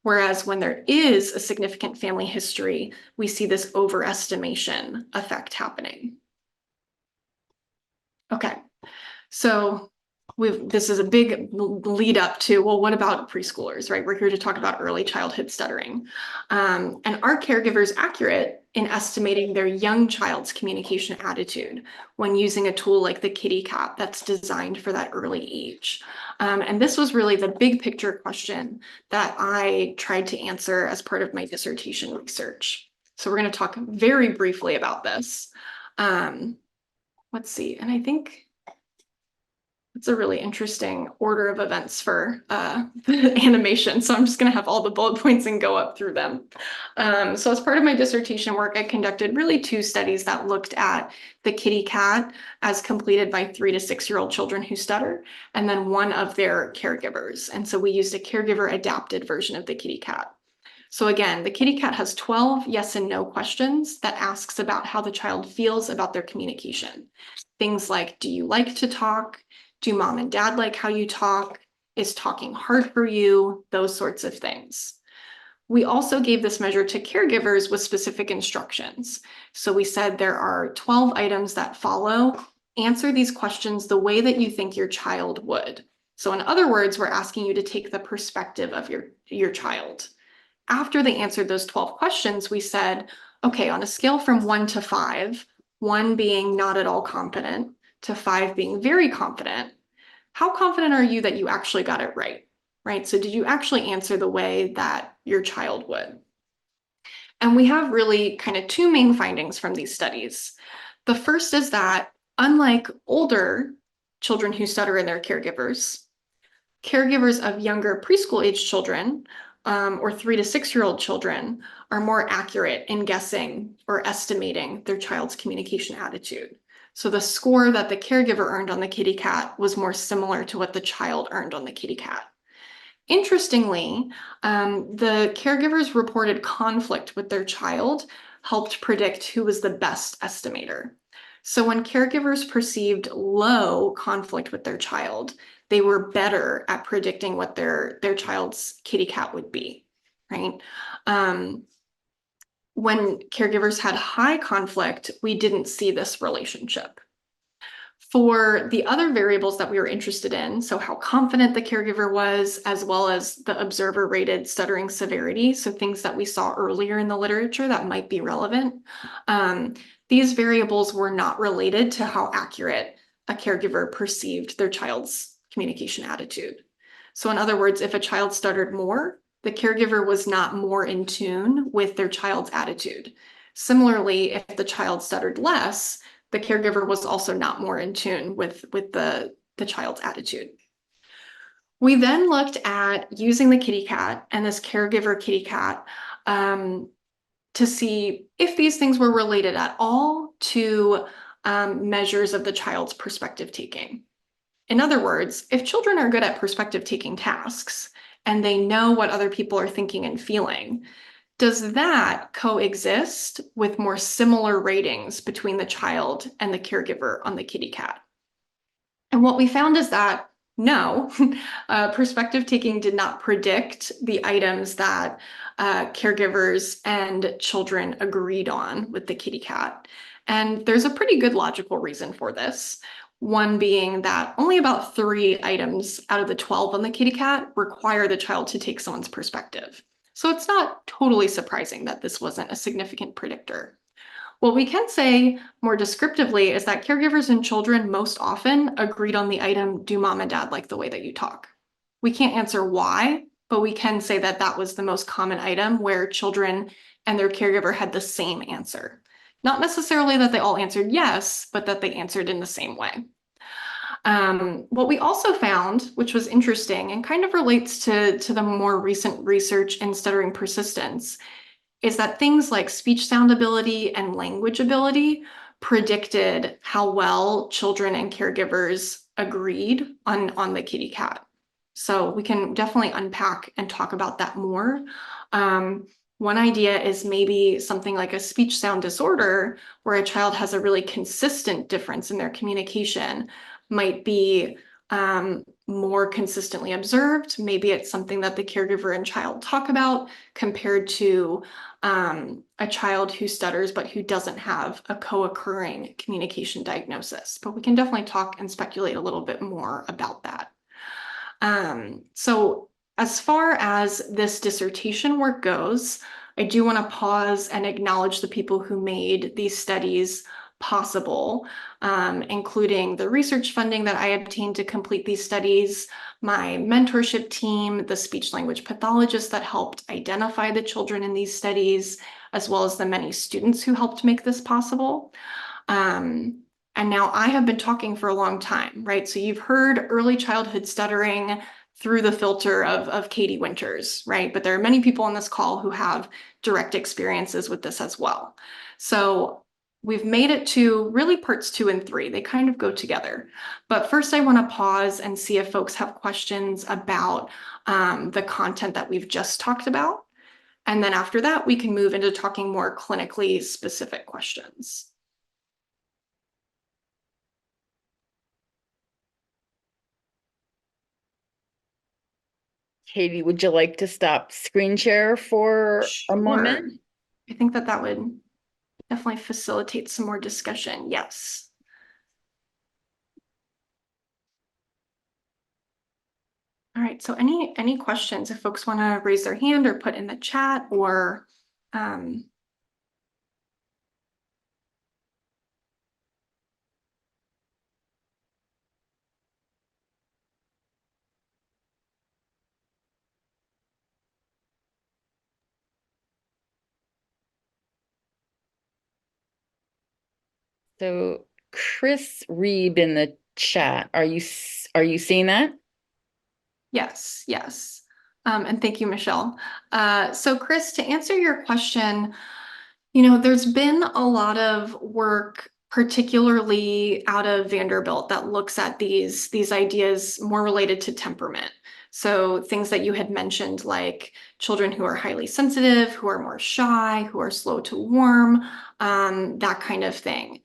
Speaker 2: Whereas when there is a significant family history, we see this overestimation effect happening. Okay. So this is a big lead up to, well, what about preschoolers, right? We're here to talk about early childhood stuttering. And are caregivers accurate in estimating their young child's communication attitude when using a tool like the Kitty Cat that's designed for that early age? And this was really the big picture question that I tried to answer as part of my dissertation research. So we're going to talk very briefly about this. Let's see, and I think It's a really interesting order of events for the animation. So I'm just going to have all the bullet points and go up through them. So as part of my dissertation work, I conducted really 2 studies that looked at the kitty cat as completed by 3 to 6-year-old children who stutter, and then one of their caregivers. And so we used a caregiver adapted version of the kitty cat. So again, the kitty cat has 12 yes and no questions that asks about how the child feels about their communication. Things like, do you like to talk? Do mom and dad like how you talk? Is talking hard for you? Those sorts of things. We also gave this measure to caregivers with specific instructions. So we said there are 12 items that follow. Answer these questions the way that you think your child would. So in other words, we're asking you to take the perspective of your child. After they answered those 12 questions, we said, okay, on a scale from 1 to 5, 1 being not at all confident to 5 being very confident, how confident are you that you actually got it right? So did you actually answer the way that your child would? And we have really kind of 2 main findings from these studies. The first is that unlike older children who stutter and their caregivers, caregivers of younger preschool age children or 3 to 6-year-old children are more accurate in guessing or estimating their child's communication attitude. So the score that the caregiver earned on the kitty cat was more similar to what the child earned on the kitty cat. Interestingly, the caregivers reported conflict with their child helped predict who was the best estimator. So when caregivers perceived low conflict with their child, they were better at predicting what their child's kitty cat would be, right? When caregivers had high conflict, we didn't see this relationship. For the other variables that we were interested in, so how confident the caregiver was, as well as the observer rated stuttering severity, so things that we saw earlier in the literature that might be relevant, these variables were not related to how accurate a caregiver perceived their child's communication attitude. So in other words, if a child stuttered more, the caregiver was not more in tune with their child's attitude. Similarly, if the child stuttered less, the caregiver was also not more in tune with the child's attitude. We then looked at using the kitty cat and this caregiver kitty cat to see if these things were related at all to measures of the child's perspective taking. In other words, if children are good at perspective taking tasks and they know what other people are thinking and feeling, does that coexist with more similar ratings between the child and the caregiver on the kitty cat? And what we found is that no, perspective taking did not predict the items that caregivers and children agreed on with the kitty cat. And there's a pretty good logical reason for this. One being that only about 3 items out of the 12 on the kitty cat require the child to take someone's perspective. So it's not totally surprising that this wasn't a significant predictor. What we can say more descriptively is that caregivers and children most often agreed on the item, do mom and dad like the way that you talk? We can't answer why, but we can say that that was the most common item where children and their caregiver had the same answer. Not necessarily that they all answered yes, but that they answered in the same way. What we also found, which was interesting and kind of relates to the more recent research in stuttering persistence, is that things like speech sound ability and language ability predicted how well children and caregivers agreed on the kitty cat. So we can definitely unpack and talk about that more. One idea is maybe something like a speech sound disorder where a child has a really consistent difference in their communication might be more consistently observed. Maybe it's something that the caregiver and child talk about compared to a child who stutters but who doesn't have a co-occurring communication diagnosis. But we can definitely talk and speculate a little bit more about that. So as far as this dissertation work goes, I do want to pause and acknowledge the people who made these studies possible, including the research funding that I obtained to complete these studies, my mentorship team, the speech language pathologists that helped identify the children in these studies, as well as the many students who helped make this possible. And now I have been talking for a long time, right? So you've heard early childhood stuttering through the filter of Katie Winters, right? But there are many people on this call who have direct experiences with this as well. So we've made it to really parts 2 and 3. They kind of go together. But first, I want to pause and see if folks have questions about the content that we've just talked about. And then after that, we can move into talking more clinically specific questions.
Speaker 3: Katie, would you like to stop screen share for a moment?
Speaker 2: Sure. I think that would definitely facilitate some more discussion. Yes. All right. So any questions if folks want to raise their hand or put in the chat or
Speaker 3: So Chris Reeb in the chat, are you seeing that?
Speaker 2: Yes, yes. And thank you, Michelle. So Chris, to answer your question, there's been a lot of work, particularly out of Vanderbilt, that looks at these ideas more related to temperament. So things that you had mentioned, like children who are highly sensitive, who are more shy, who are slow to warm, that kind of thing.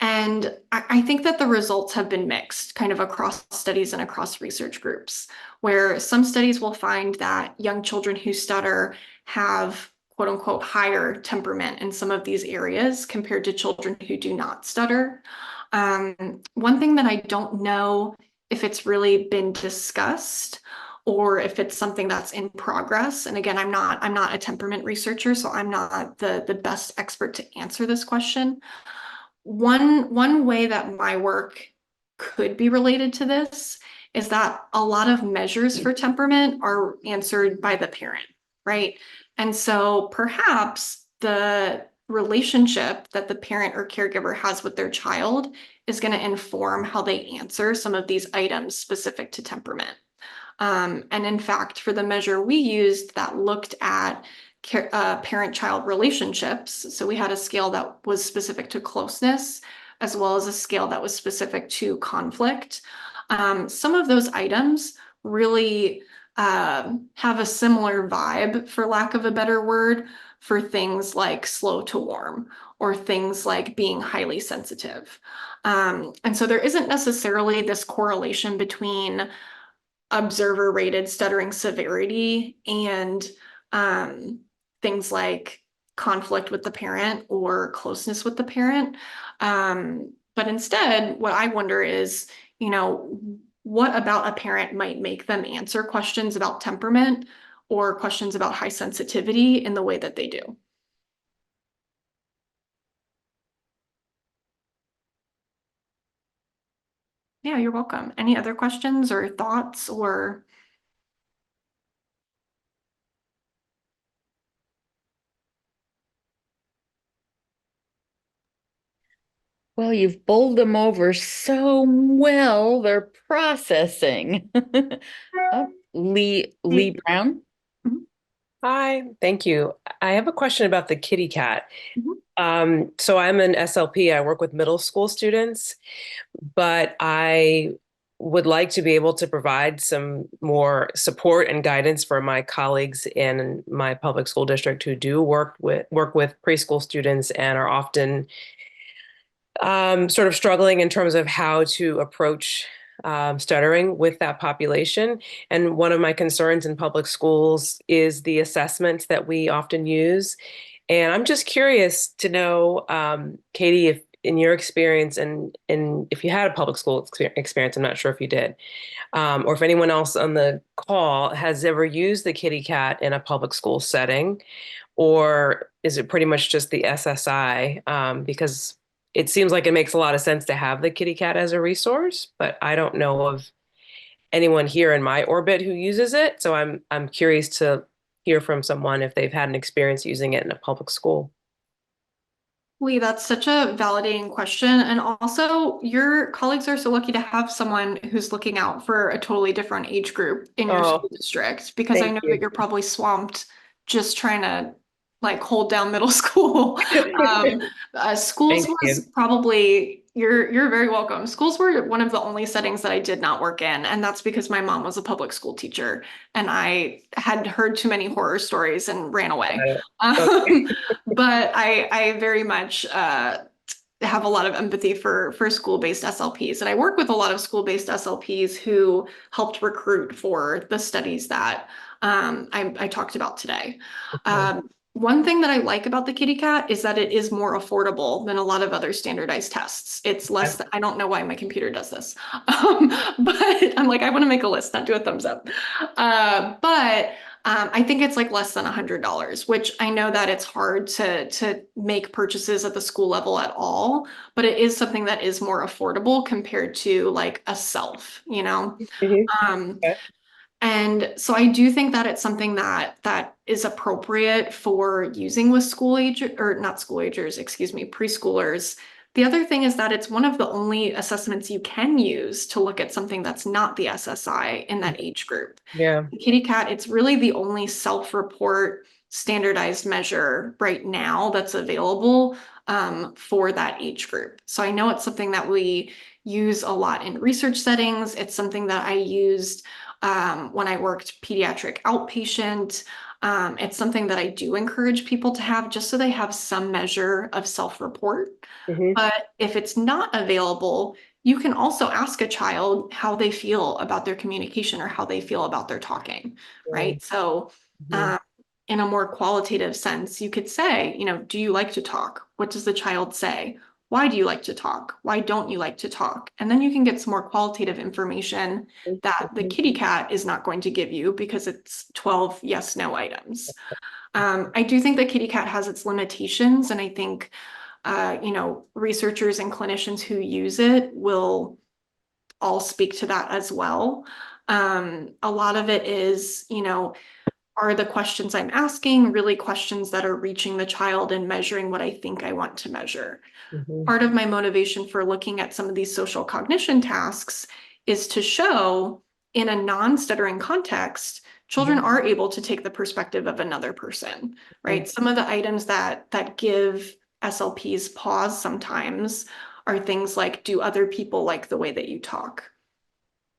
Speaker 2: And I think that the results have been mixed kind of across studies and across research groups, where some studies will find that young children who stutter have quote unquote higher temperament in some of these areas compared to children who do not stutter. One thing that I don't know if it's really been discussed or if it's something that's in progress. And again, I'm not a temperament researcher, so I'm not the best expert to answer this question. One way that my work could be related to this is that a lot of measures for temperament are answered by the parent, right? And so perhaps the relationship that the parent or caregiver has with their child is going to inform how they answer some of these items specific to temperament. And in fact, for the measure we used that looked at parent-child relationships, so we had a scale that was specific to closeness, as well as a scale that was specific to conflict. Some of those items really have a similar vibe, for lack of a better word, for things like slow to warm or things like being highly sensitive. And so there isn't necessarily this correlation between observer rated stuttering severity and things like conflict with the parent or closeness with the parent. But instead, what I wonder is, what about a parent might make them answer questions about temperament or questions about high sensitivity in the way that they do? Yeah, you're welcome. Any other questions or thoughts or?
Speaker 3: Well, you've bowled them over so well, they're processing. Oh, Lee Brown.
Speaker 5: Hi, thank you. I have a question about the kitty cat.
Speaker 2: Mhm.
Speaker 5: So I'm an SLP. I work with middle school students, but I would like to be able to provide some more support and guidance for my colleagues in my public school district who do work with preschool students and are often sort of struggling in terms of how to approach stuttering with that population. And one of my concerns in public schools is the assessment that we often use. And I'm just curious to know, Katie, if in your experience and if you had a public school experience, I'm not sure if you did, or if anyone else on the call has ever used the kitty cat in a public school setting, or is it pretty much just the SSI? Because it seems like it makes a lot of sense to have the kitty cat as a resource, but I don't know of anyone here in my orbit who uses it. So I'm curious to hear from someone if they've had an experience using it in a public school.
Speaker 2: Lee, that's such a validating question. And also, your colleagues are so lucky to have someone who's looking out for a totally different age group in your
Speaker 5: Oh,
Speaker 2: school district, because I
Speaker 5: thank
Speaker 2: know that
Speaker 5: you.
Speaker 2: you're probably swamped just trying to like hold down middle school. Schools
Speaker 5: Thank you.
Speaker 2: was probably you're very welcome. Schools were one of the only settings that I did not work in, and that's because my mom was a public school teacher, and I had heard too many horror stories and ran away.
Speaker 5: Okay.
Speaker 2: Um, but I very much have a lot of empathy for school-based SLPs, and I work with a lot of school-based SLPs who helped recruit for the studies that I talked about today.
Speaker 5: Okay.
Speaker 2: One thing that I like about the kitty cat is that it is more affordable than a lot of other standardized tests. It's less than, I don't know why my computer does this, but I'm like, I want to make a list, not do a thumbs up. But I think it's like less than $100, which I know that it's hard to make purchases at the school level at all, but it is something that is more affordable compared to like a self, you know?
Speaker 5: Mhm.
Speaker 2: Um,
Speaker 5: Okay.
Speaker 2: and so I do think that it's something that is appropriate for using with school age or not school agers, excuse me, preschoolers. The other thing is that it's one of the only assessments you can use to look at something that's not the SSI in that age group.
Speaker 5: Yeah.
Speaker 2: The kitty cat, it's really the only self-report standardized measure right now that's available for that age group. So I know it's something that we use a lot in research settings. It's something that I used when I worked pediatric outpatient. It's something that I do encourage people to have just so they have some measure of self-report.
Speaker 5: Mhm.
Speaker 2: But if it's not available, you can also ask a child how they feel about their communication or how they feel about their talking,
Speaker 5: Yeah.
Speaker 2: right? So,
Speaker 5: Mhm.
Speaker 2: in a more qualitative sense, you could say, you know, do you like to talk? What does the child say? Why do you like to talk? Why don't you like to talk? And then you can get some more qualitative information that the
Speaker 5: Mhm.
Speaker 2: kitty cat is not going to give you because it's 12 yes, no items. I do think that kitty cat has its limitations, and I think you know, researchers and clinicians who use it will all speak to that as well. A lot of it is, you know, are the questions I'm asking really questions that are reaching the child and measuring what I think I want to measure?
Speaker 5: Mhm.
Speaker 2: Part of my motivation for looking at some of these social cognition tasks is to show in a non-stuttering context, children
Speaker 5: Mhm.
Speaker 2: are able to take the perspective of another person, right? Some of the items that give SLPs pause sometimes are things like, do other people like the way that you talk?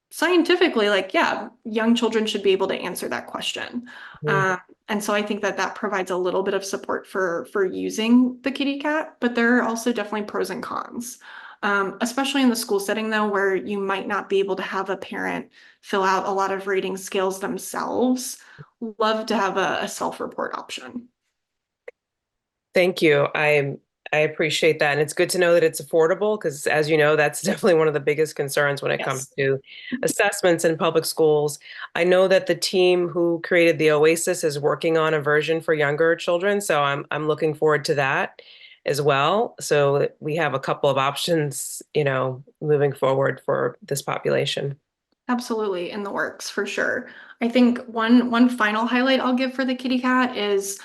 Speaker 2: Scientifically, like, yeah, young children should be able to answer that question.
Speaker 5: Mhm.
Speaker 2: And so I think that that provides a little bit of support for using the kitty cat, but there are also definitely pros and cons. Especially in the school setting, though, where you might not be able to have a parent fill out a lot of rating scales themselves. Love to have a self-report option.
Speaker 5: Thank you. I appreciate that. And it's good to know that it's affordable because, as you know, that's definitely one of the biggest concerns when it comes
Speaker 2: Yes.
Speaker 5: to assessments in public schools. I know that the team who created the Oasis is working on a version for younger children, so I'm looking forward to that as well. So we have a couple of options, you know, moving forward for this population.
Speaker 2: Absolutely in the works for sure. I think one final highlight I'll give for the kitty cat is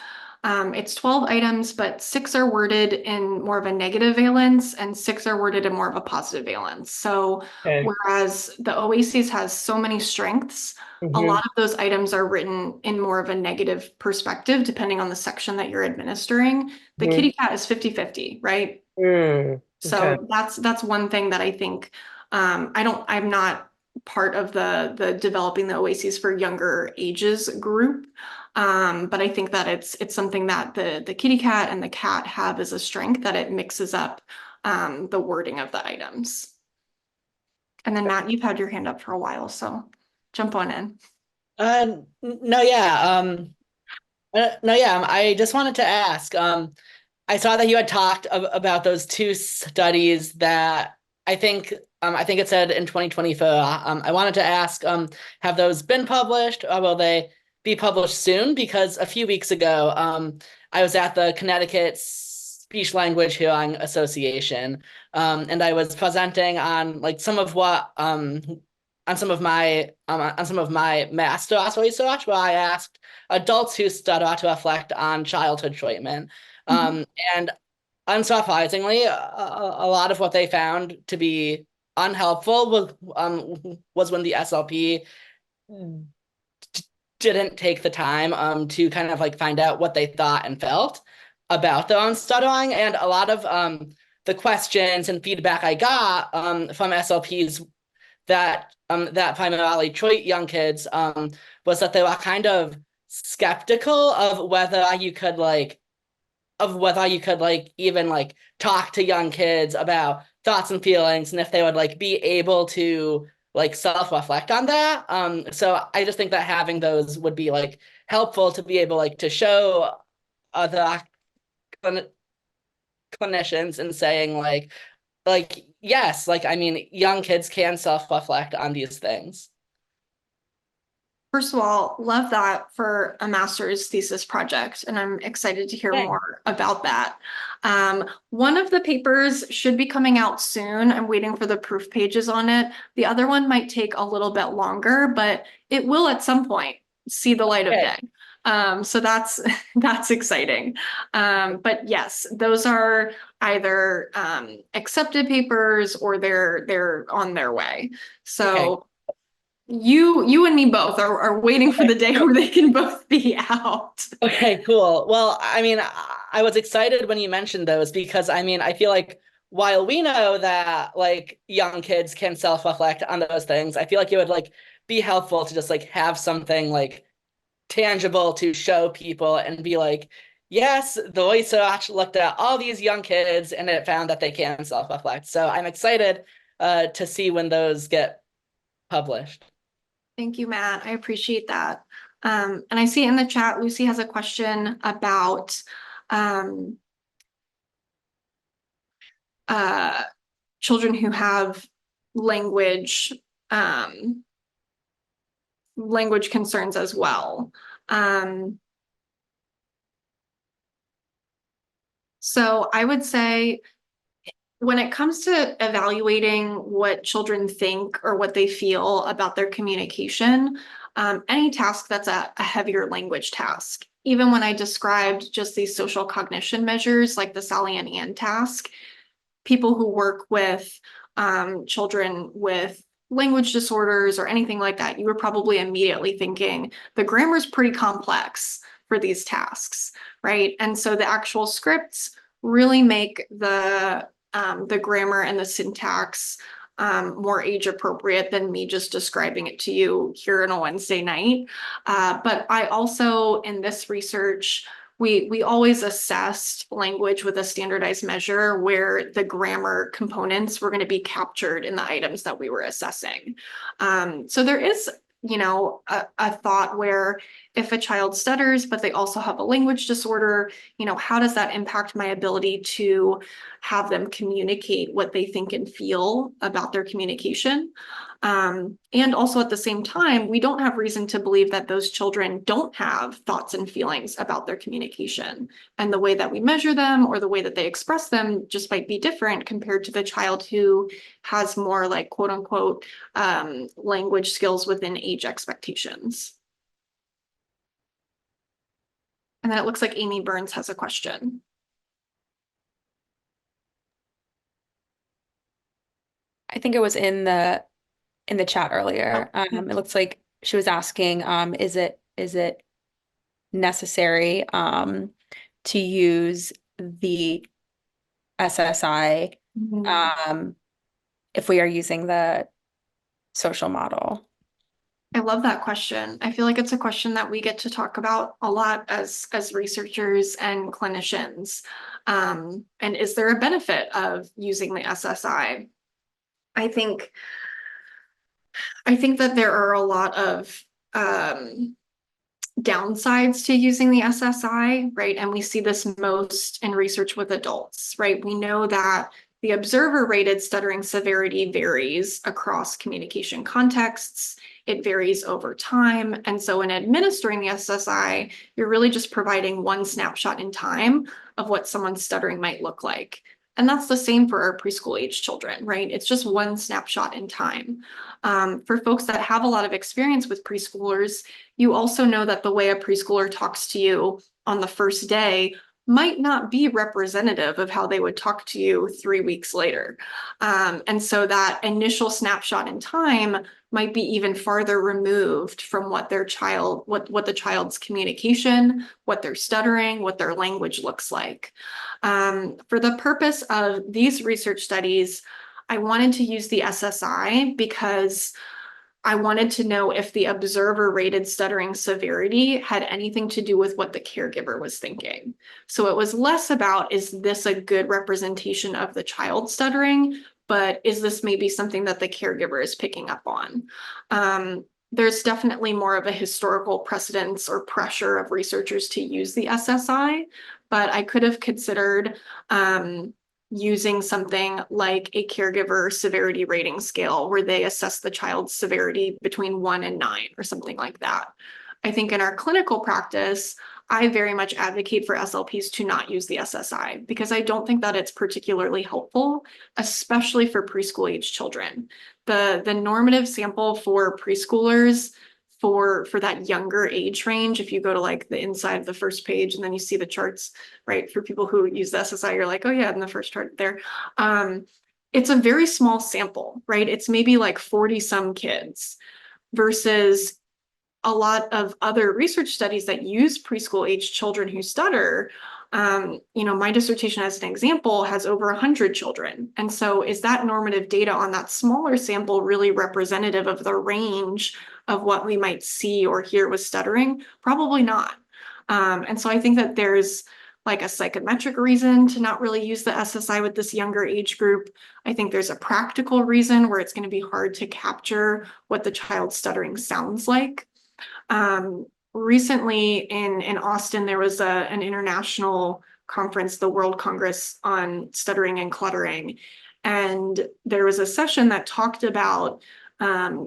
Speaker 2: it's 12 items, but 6 are worded in more of a negative valence and 6 are worded in more of a positive valence. So
Speaker 5: Okay.
Speaker 2: whereas the Oasis has so many strengths, a
Speaker 5: Hmm.
Speaker 2: lot of those items are written in more of a negative perspective, depending on the section that you're administering. The
Speaker 5: Hmm.
Speaker 2: kitty cat is 50-50, right?
Speaker 5: Mm. Okay.
Speaker 2: So that's one thing that I think I'm not part of the developing the oases for younger ages group. But I think that it's something that the kitty cat and the cat have as a strength that it mixes up the wording of the items. And then Matt, you've had your hand up for a while, so jump on in.
Speaker 6: No, yeah. No, yeah. I just wanted to ask. I saw that you had talked about those two studies that I think it said in 2024. I wanted to ask, have those been published, or will they be published soon? Because a few weeks ago, I was at the Connecticut Speech Language Hearing Association, and I was presenting on like some of what on some of my master's research, where I asked adults who stutter to reflect on childhood treatment.
Speaker 2: Mhm.
Speaker 6: And unsurprisingly, a lot of what they found to be unhelpful was when the SLP didn't take the time to kind of like find out what they thought and felt about their own stuttering. And a lot of the questions and feedback I got from SLPs that primarily treat young kids was that they were kind of skeptical of whether you could even like talk to young kids about thoughts and feelings, and if they would like be able to like self-reflect on that. So I just think that having those would be like helpful to be able like to show other clinicians and saying like yes, like I mean young kids can self-reflect on these things.
Speaker 2: First of all, love that for a master's thesis project, and I'm excited to hear
Speaker 6: Thanks.
Speaker 2: more about that. One of the papers should be coming out soon. I'm waiting for the proof pages on it. The other one might take a little bit longer, but it will at some point see the light of day. So that's exciting. But yes, those are either accepted papers or they're on their way. So you and me both are waiting for the day where they can both be out.
Speaker 6: Okay, cool. Well, I mean, I was excited when you mentioned those because I mean, I feel like while we know that like young kids can self-reflect on those things, I feel like it would like be helpful to just like have something like tangible to show people and be like, yes, the research looked at all these young kids and it found that they can self-reflect. So I'm excited to see when those get published.
Speaker 2: Thank you, Matt. I appreciate that. And I see in the chat, Lucy has a question about children who have language concerns as well. So I would say when it comes to evaluating what children think or what they feel about their communication, any task that's a heavier language task, even when I described just these social cognition measures like the Sally and Ann task, people who work with children with language disorders or anything like that, you were probably immediately thinking the grammar is pretty complex for these tasks, right? And so the actual scripts really make the grammar and the syntax more age appropriate than me just describing it to you here on a Wednesday night. But I also, in this research, we always assessed language with a standardized measure where the grammar components were going to be captured in the items that we were assessing. So there is, you know, a thought where if a child stutters, but they also have a language disorder, you know, how does that impact my ability to have them communicate what they think and feel about their communication? And also at the same time, we don't have reason to believe that those children don't have thoughts and feelings about their communication. And the way that we measure them or the way that they express them just might be different compared to the child who has more like quote unquote language skills within age expectations. And then it looks like Amy Burns has a question.
Speaker 1: I think it was in the chat earlier. It looks like she was asking, is it necessary to use the SSI if we are using the social model?
Speaker 2: I love that question. I feel like it's a question that we get to talk about a lot as researchers and clinicians. And is there a benefit of using the SSI? I think that there are a lot of downsides to using the SSI, right? And we see this most in research with adults, right? We know that the observer rated stuttering severity varies across communication contexts. It varies over time. And so in administering the SSI, you're really just providing one snapshot in time of what someone's stuttering might look like. And that's the same for our preschool age children, right? It's just one snapshot in time. For folks that have a lot of experience with preschoolers, you also know that the way a preschooler talks to you on the first day might not be representative of how they would talk to you 3 weeks later. And so that initial snapshot in time might be even farther removed from what their child, what the child's communication, what they're stuttering, what their language looks like. For the purpose of these research studies, I wanted to use the SSI because I wanted to know if the observer rated stuttering severity had anything to do with what the caregiver was thinking. So it was less about, is this a good representation of the child stuttering, but is this maybe something that the caregiver is picking up on? There's definitely more of a historical precedence or pressure of researchers to use the SSI, but I could have considered using something like a caregiver severity rating scale where they assess the child's severity between 1 and 9 or something like that. I think in our clinical practice, I very much advocate for SLPs to not use the SSI because I don't think that it's particularly helpful, especially for preschool age children. The normative sample for preschoolers for that younger age range, if you go to like the inside of the first page and then you see the charts, right? For people who use the SSI, you're like, oh yeah, in the first chart there. It's a very small sample, right? It's maybe like 40 some kids versus a lot of other research studies that use preschool age children who stutter. My dissertation as an example has over 100 children. And so is that normative data on that smaller sample really representative of the range of what we might see or hear with stuttering? Probably not. And so I think that there's like a psychometric reason to not really use the SSI with this younger age group. I think there's a practical reason where it's going to be hard to capture what the child's stuttering sounds like. Recently in Austin, there was an international conference, the World Congress on Stuttering and Cluttering. And there was a session that talked about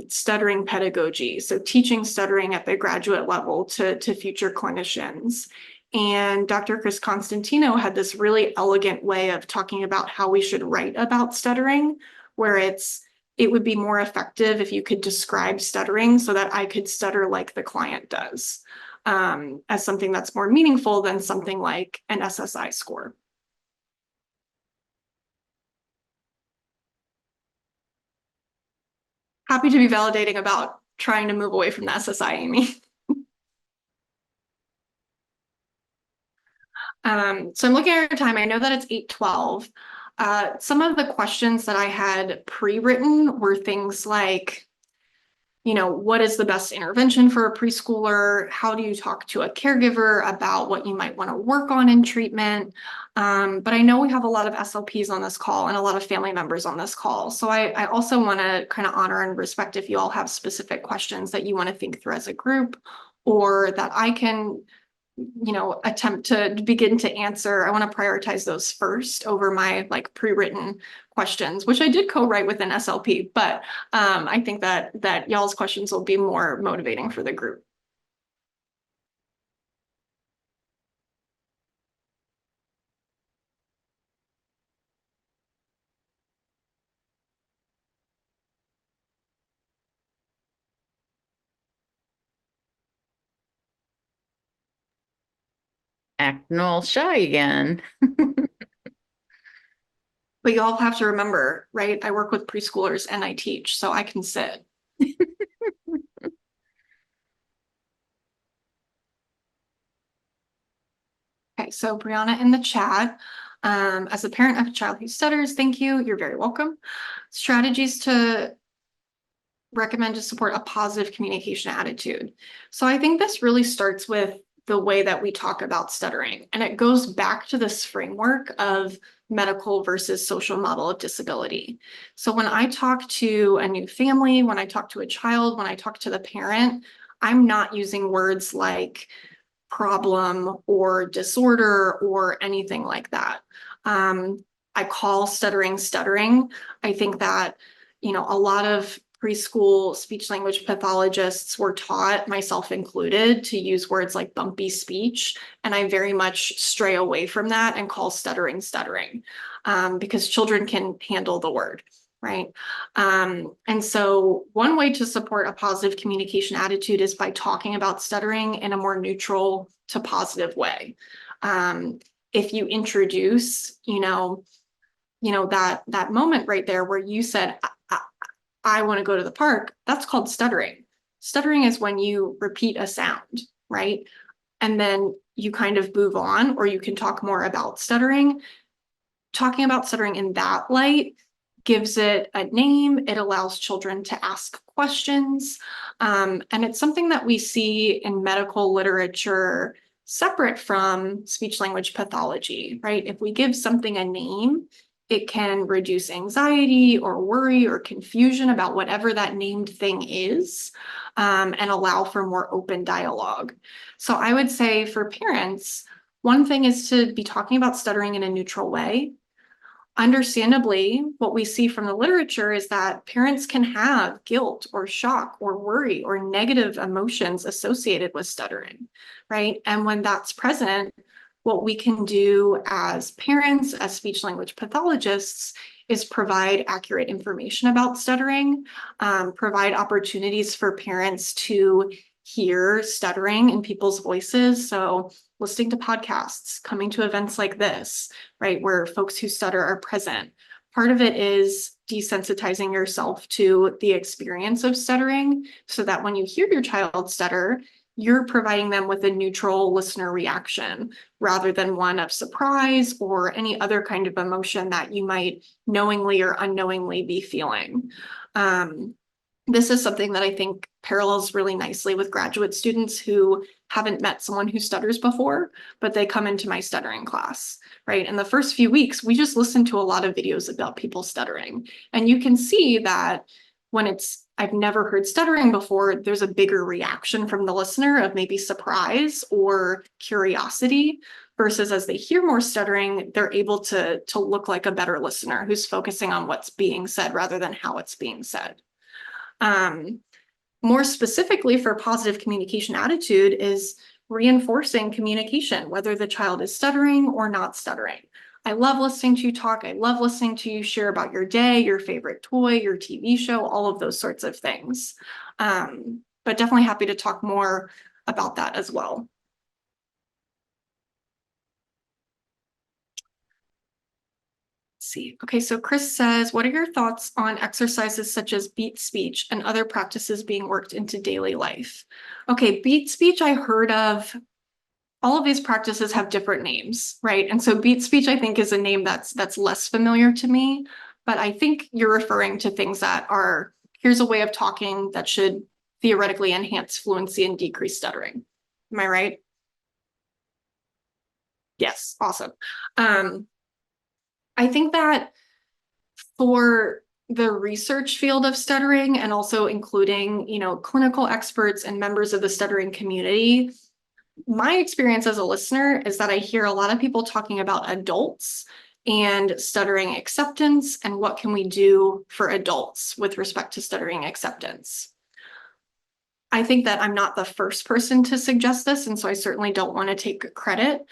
Speaker 2: stuttering pedagogy. So teaching stuttering at the graduate level to future clinicians. And Dr. Chris Constantino had this really elegant way of talking about how we should write about stuttering, where it would be more effective if you could describe stuttering so that I could stutter like the client does, as something that's more meaningful than something like an SSI score. Happy to be validating about trying to move away from the SSI, Amy. So I'm looking at your time. I know that it's 8:12. Some of the questions that I had pre-written were things like, what is the best intervention for a preschooler? How do you talk to a caregiver about what you might want to work on in treatment? But I know we have a lot of SLPs on this call and a lot of family members on this call. So I also want to kind of honor and respect if you all have specific questions that you want to think through as a group or that I can attempt to begin to answer. I want to prioritize those first over my like pre-written questions, which I did co-write with an SLP, but I think that y'all's questions will be more motivating for the group.
Speaker 3: Acting all shy again.
Speaker 2: But you all have to remember, right? I work with preschoolers and I teach, so I can sit. Okay, so Brianna in the chat, as a parent of a child who stutters, thank you. You're very welcome. Strategies to recommend to support a positive communication attitude. So I think this really starts with the way that we talk about stuttering. And it goes back to this framework of medical versus social model of disability. So when I talk to a new family, when I talk to a child, when I talk to the parent, I'm not using words like problem or disorder or anything like that. I call stuttering stuttering. I think that, a lot of preschool speech language pathologists were taught, myself included, to use words like bumpy speech. And I very much stray away from that and call stuttering stuttering because children can handle the word. Right. And so one way to support a positive communication attitude is by talking about stuttering in a more neutral to positive way. if you introduce, that moment right there where you said, I want to go to the park, that's called stuttering. Stuttering is when you repeat a sound, right? And then you kind of move on, or you can talk more about stuttering. Talking about stuttering in that light gives it a name. It allows children to ask questions. And it's something that we see in medical literature separate from speech language pathology, right? If we give something a name, it can reduce anxiety or worry or confusion about whatever that named thing is, and allow for more open dialogue. So I would say for parents, one thing is to be talking about stuttering in a neutral way. Understandably, what we see from the literature is that parents can have guilt or shock or worry or negative emotions associated with stuttering, right? And when that's present, what we can do as parents, as speech language pathologists, is provide accurate information about stuttering, provide opportunities for parents to hear stuttering in people's voices. So listening to podcasts, coming to events like this, right, where folks who stutter are present. Part of it is desensitizing yourself to the experience of stuttering so that when you hear your child stutter, you're providing them with a neutral listener reaction rather than one of surprise or any other kind of emotion that you might knowingly or unknowingly be feeling. This is something that I think parallels really nicely with graduate students who haven't met someone who stutters before, but they come into my stuttering class, right? In the first few weeks, we just listen to a lot of videos about people stuttering. And you can see that when I've never heard stuttering before, there's a bigger reaction from the listener of maybe surprise or curiosity, versus as they hear more stuttering, they're able to look like a better listener who's focusing on what's being said rather than how it's being said. More specifically for positive communication attitude is reinforcing communication, whether the child is stuttering or not stuttering. I love listening to you talk. I love listening to you share about your day, your favorite toy, your TV show, all of those sorts of things. But definitely happy to talk more about that as well. See. Okay, so Chris says, what are your thoughts on exercises such as beat speech and other practices being worked into daily life? Okay, beat speech I heard of. All of these practices have different names, right? And so beat speech, I think, is a name that's less familiar to me, but I think you're referring to things that are, here's a way of talking that should theoretically enhance fluency and decrease stuttering. Am I right? Yes, awesome. I think that for the research field of stuttering and also including, clinical experts and members of the stuttering community, my experience as a listener is that I hear a lot of people talking about adults and stuttering acceptance and what can we do for adults with respect to stuttering acceptance. I think that I'm not the first person to suggest this, and so I certainly don't want to take credit,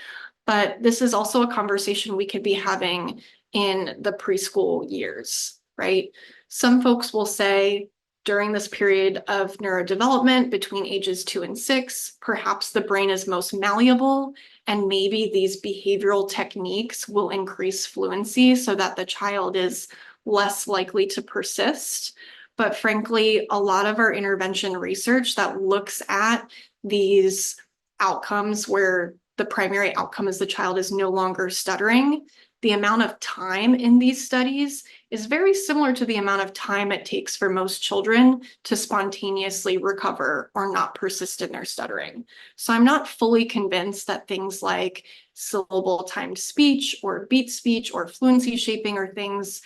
Speaker 2: but this is also a conversation we could be having in the preschool years, right? Some folks will say during this period of neurodevelopment between ages 2 and 6, perhaps the brain is most malleable, and maybe these behavioral techniques will increase fluency so that the child is less likely to persist. But frankly, a lot of our intervention research that looks at these outcomes where the primary outcome is the child is no longer stuttering, the amount of time in these studies is very similar to the amount of time it takes for most children to spontaneously recover or not persist in their stuttering. So I'm not fully convinced that things like syllable timed speech or beat speech or fluency shaping or things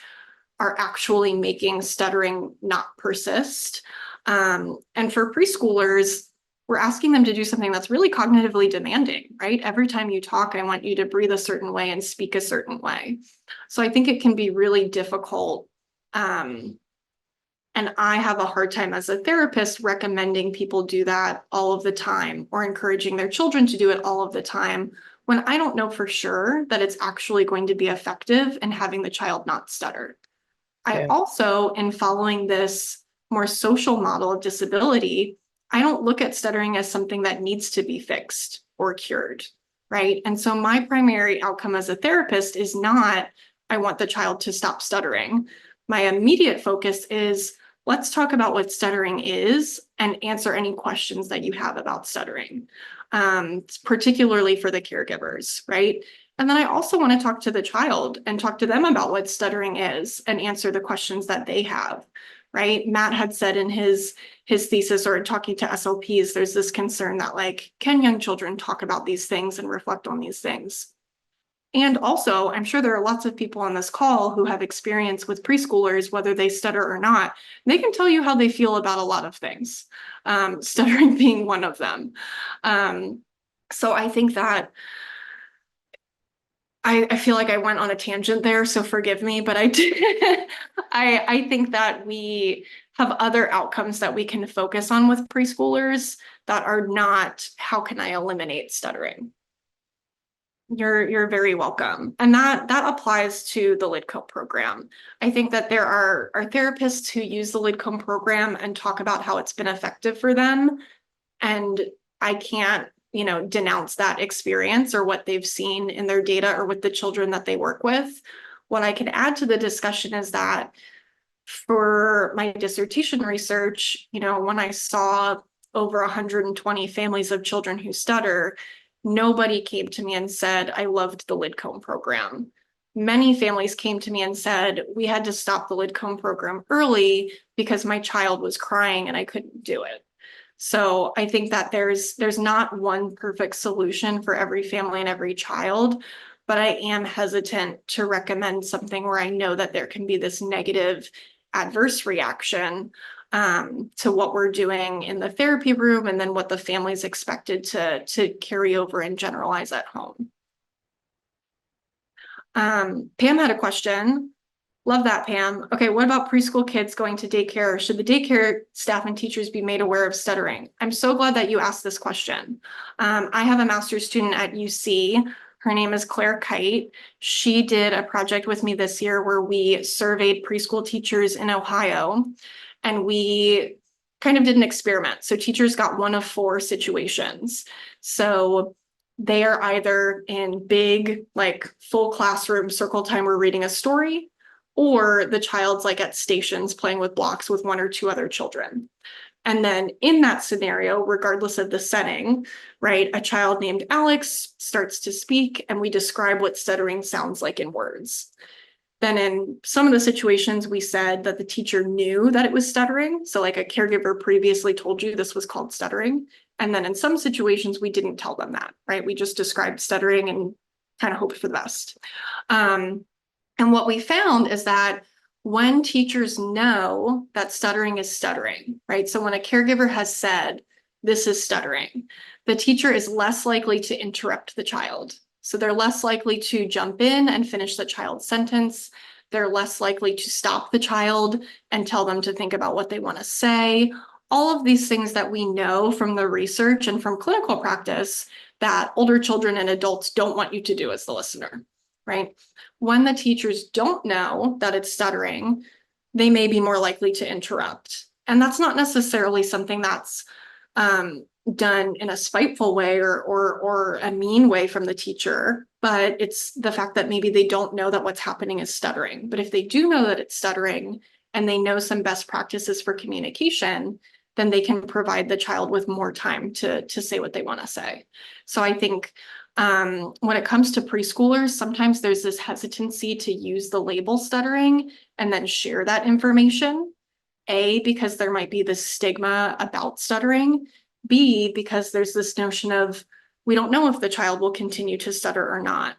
Speaker 2: are actually making stuttering not persist. And for preschoolers, we're asking them to do something that's really cognitively demanding, right? Every time you talk, I want you to breathe a certain way and speak a certain way. So I think it can be really difficult. And I have a hard time as a therapist recommending people do that all of the time or encouraging their children to do it all of the time when I don't know for sure that it's actually going to be effective in having the child not stutter. I also, in following this more social model of disability, I don't look at stuttering as something that needs to be fixed or cured. right? And so my primary outcome as a therapist is not, I want the child to stop stuttering. My immediate focus is, let's talk about what stuttering is and answer any questions that you have about stuttering, particularly for the caregivers, right? And then I also want to talk to the child and talk to them about what stuttering is and answer the questions that they have, right? Matt had said in his thesis, or talking to SLPs, there's this concern that, like, can young children talk about these things and reflect on these things? And also, I'm sure there are lots of people on this call who have experience with preschoolers, whether they stutter or not. They can tell you how they feel about a lot of things, stuttering being one of them. So I think that I feel like I went on a tangent there, so forgive me, but I did. I think that we have other outcomes that we can focus on with preschoolers that are not, how can I eliminate stuttering? You're very welcome. And that applies to the LIDCO program. I think that there are therapists who use the LIDCO program and talk about how it's been effective for them. And I can't, denounce that experience or what they've seen in their data or with the children that they work with. What I can add to the discussion is that for my dissertation research, when I saw over 120 families of children who stutter, nobody came to me and said, I loved the LIDCOME program. Many families came to me and said, we had to stop the LIDCOME program early because my child was crying and I couldn't do it. So I think that there's not one perfect solution for every family and every child, but I am hesitant to recommend something where I know that there can be this negative adverse reaction to what we're doing in the therapy room, and then what the family's expected to carry over and generalize at home. Pam had a question. Love that, Pam. Okay, what about preschool kids going to daycare? Should the daycare staff and teachers be made aware of stuttering? I'm so glad that you asked this question. I have a master's student at UC. Her name is Claire Kite. She did a project with me this year where we surveyed preschool teachers in Ohio, and we kind of did an experiment. So teachers got one of 4 situations. So they are either in big, like, full classroom circle time, we're reading a story, or the child's like at stations playing with blocks with 1 or 2 other children. And then in that scenario, regardless of the setting, right, a child named Alex starts to speak and we describe what stuttering sounds like in words. Then in some of the situations, we said that the teacher knew that it was stuttering. So like a caregiver previously told you this was called stuttering. And then in some situations, we didn't tell them that, right? We just described stuttering and kind of hoped for the best. And what we found is that when teachers know that stuttering is stuttering, right? So when a caregiver has said, this is stuttering, the teacher is less likely to interrupt the child. So they're less likely to jump in and finish the child's sentence. They're less likely to stop the child and tell them to think about what they want to say. All of these things that we know from the research and from clinical practice that older children and adults don't want you to do as the listener, right? When the teachers don't know that it's stuttering, they may be more likely to interrupt. And that's not necessarily something that's done in a spiteful way or a mean way from the teacher, but it's the fact that maybe they don't know that what's happening is stuttering. But if they do know that it's stuttering and they know some best practices for communication, then they can provide the child with more time to say what they want to say. So I think when it comes to preschoolers, sometimes there's this hesitancy to use the label stuttering and then share that information. A, because there might be this stigma about stuttering. B, because there's this notion of, we don't know if the child will continue to stutter or not.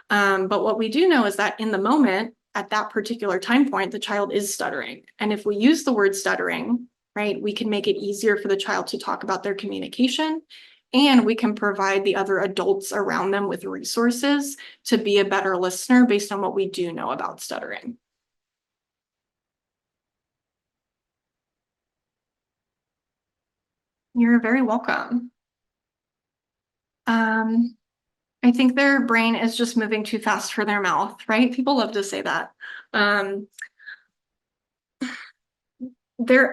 Speaker 2: But what we do know is that in the moment, at that particular time point, the child is stuttering. And if we use the word stuttering, right, we can make it easier for the child to talk about their communication. And we can provide the other adults around them with resources to be a better listener based on what we do know about stuttering. You're very welcome. I think their brain is just moving too fast for their mouth, right? People love to say that. I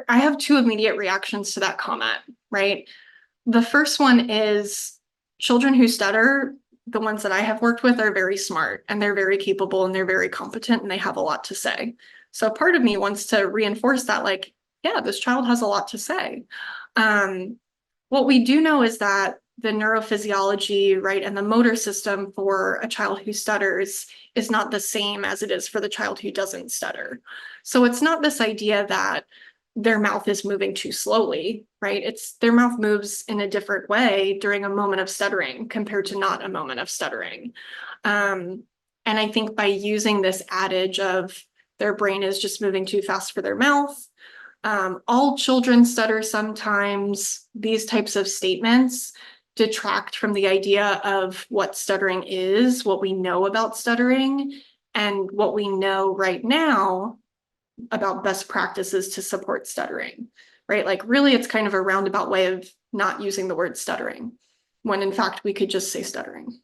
Speaker 2: have 2 immediate reactions to that comment, right? The first one is children who stutter the ones that I have worked with are very smart and they're very capable and they're very competent and they have a lot to say. So part of me wants to reinforce that, like, yeah, this child has a lot to say. What we do know is that the neurophysiology, right, and the motor system for a child who stutters is not the same as it is for the child who doesn't stutter. So it's not this idea that their mouth is moving too slowly, right? It's their mouth moves in a different way during a moment of stuttering compared to not a moment of stuttering. And I think by using this adage of their brain is just moving too fast for their mouth, all children stutter sometimes, these types of statements detract from the idea of what stuttering is, what we know about stuttering, and what we know right now about best practices to support stuttering, right? Like really, it's kind of a roundabout way of not using the word stuttering, when in fact, we could just say stuttering.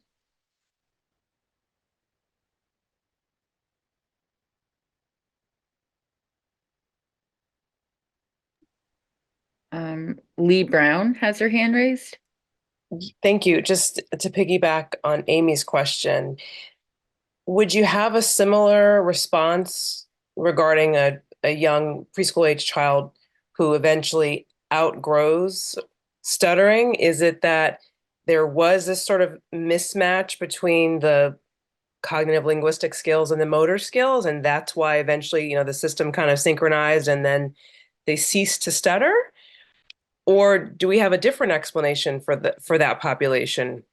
Speaker 3: Lee Brown has her hand raised.
Speaker 5: Thank you. Just to piggyback on Amy's question, would you have a similar response regarding a young preschool age child who eventually outgrows stuttering? Is it that there was this sort of mismatch between the cognitive linguistic skills and the motor skills, and that's why eventually, the system kind of synchronized and then they ceased to stutter? Or do we have a different explanation for that population?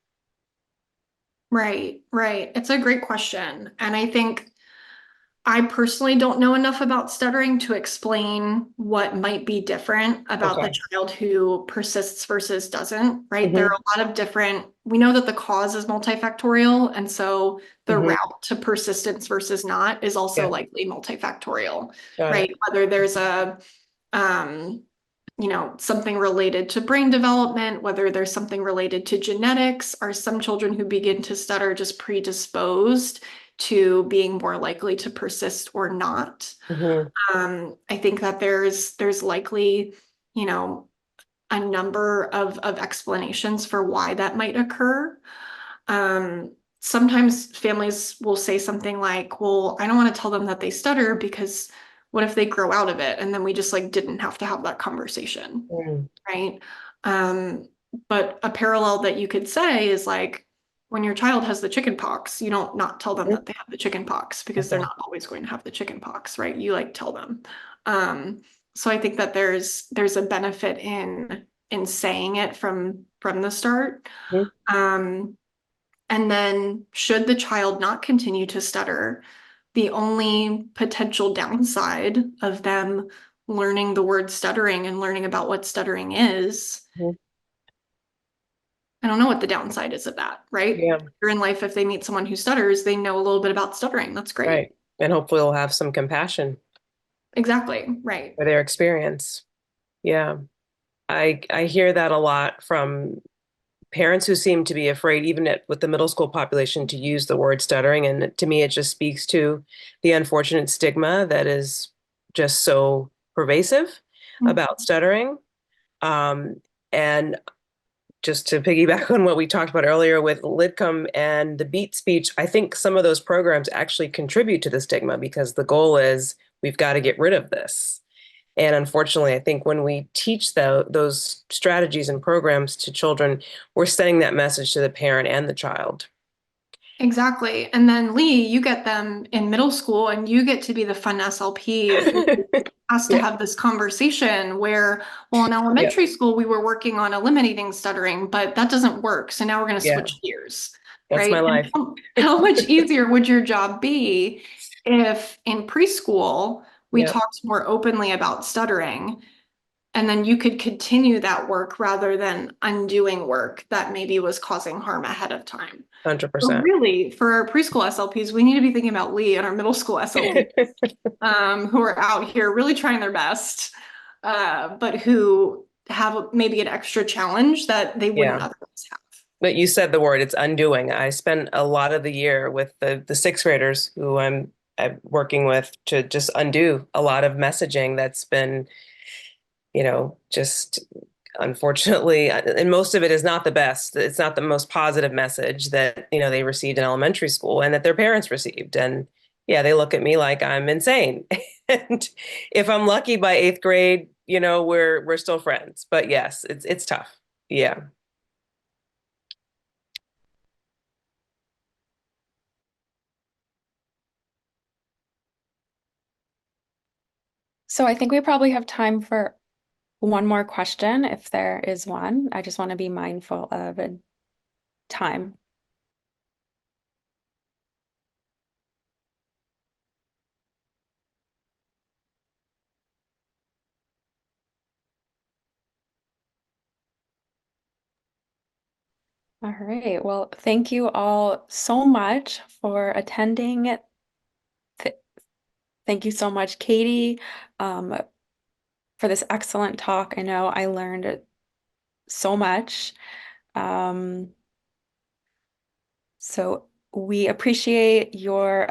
Speaker 2: Right. It's a great question. And I think I personally don't know enough about stuttering to explain what might be different about the child who persists versus doesn't, right? There are a lot of different, we know that the cause is multifactorial. And so the route to persistence versus not is also likely multifactorial, right? Whether there's something related to brain development, whether there's something related to genetics. Are some children who begin to stutter just predisposed to being more likely to persist or not? I think that there's likely, a number of explanations for why that might occur. Sometimes families will say something like, well, I don't want to tell them that they stutter because what if they grow out of it? And then we just didn't have to have that conversation, right? But a parallel that you could say is when your child has the chicken pox, you don't not tell them that they have the chicken pox because they're not always going to have the chicken pox, right? You tell them. So I think that there's a benefit in saying it from the start. And then should the child not continue to stutter, the only potential downside of them learning the word stuttering and learning about what stuttering is, I don't know what the downside is of that, right?
Speaker 5: Yeah.
Speaker 2: In life, if they meet someone who stutters, they know a little bit about stuttering. That's great.
Speaker 5: Right. And hopefully we'll have some compassion.
Speaker 2: Exactly. Right.
Speaker 5: For their experience. Yeah. I hear that a lot from parents who seem to be afraid, even with the middle school population, to use the word stuttering. And to me, it just speaks to the unfortunate stigma that is just so pervasive about stuttering. And just to piggyback on what we talked about earlier with Lidcombe and the beat speech, I think some of those programs actually contribute to the stigma because the goal is we've got to get rid of this. And unfortunately, I think when we teach those strategies and programs to children, we're sending that message to the parent and the child.
Speaker 2: Exactly. And then Lee, you get them in middle school and you get to be the fun SLP who has to have this conversation where, well, in elementary school, we were working on eliminating stuttering, but that doesn't work. So now we're going to switch gears.
Speaker 5: That's
Speaker 2: right?
Speaker 5: my life.
Speaker 2: How much easier would your job be if in preschool we talked more openly about stuttering, and then you could continue that work rather than undoing work that maybe was causing harm ahead of time?
Speaker 5: 100%.
Speaker 2: So really, for our preschool SLPs, we need to be thinking about Lee and our middle school SLPs who are out here really trying their best, but who have maybe an extra challenge that they wouldn't otherwise have.
Speaker 5: But you said the word, it's undoing. I spent a lot of the year with the sixth graders who I'm working with to just undo a lot of messaging that's been, just unfortunately, and most of it is not the best. It's not the most positive message that, they received in elementary school and that their parents received. And yeah, they look at me like I'm insane. And if I'm lucky by 8th grade, we're still friends. But yes, it's tough. Yeah.
Speaker 1: So I think we probably have time for one more question, if there is one. I just want to be mindful of time. All right. Well, thank you all so much for attending. Thank you so much, Katie, for this excellent talk. I know I learned so much. So we appreciate your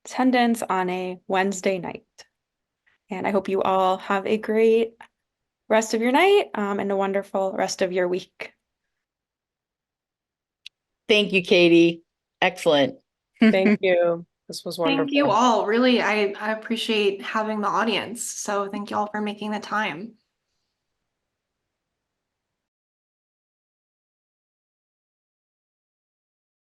Speaker 1: attendance on a Wednesday night. And I hope you all have a great rest of your night, and a wonderful rest of your week.
Speaker 3: Thank you, Katie. Excellent.
Speaker 5: Thank you. This was wonderful.
Speaker 2: Thank you all. Really, I appreciate having the audience. So thank you all for making the time.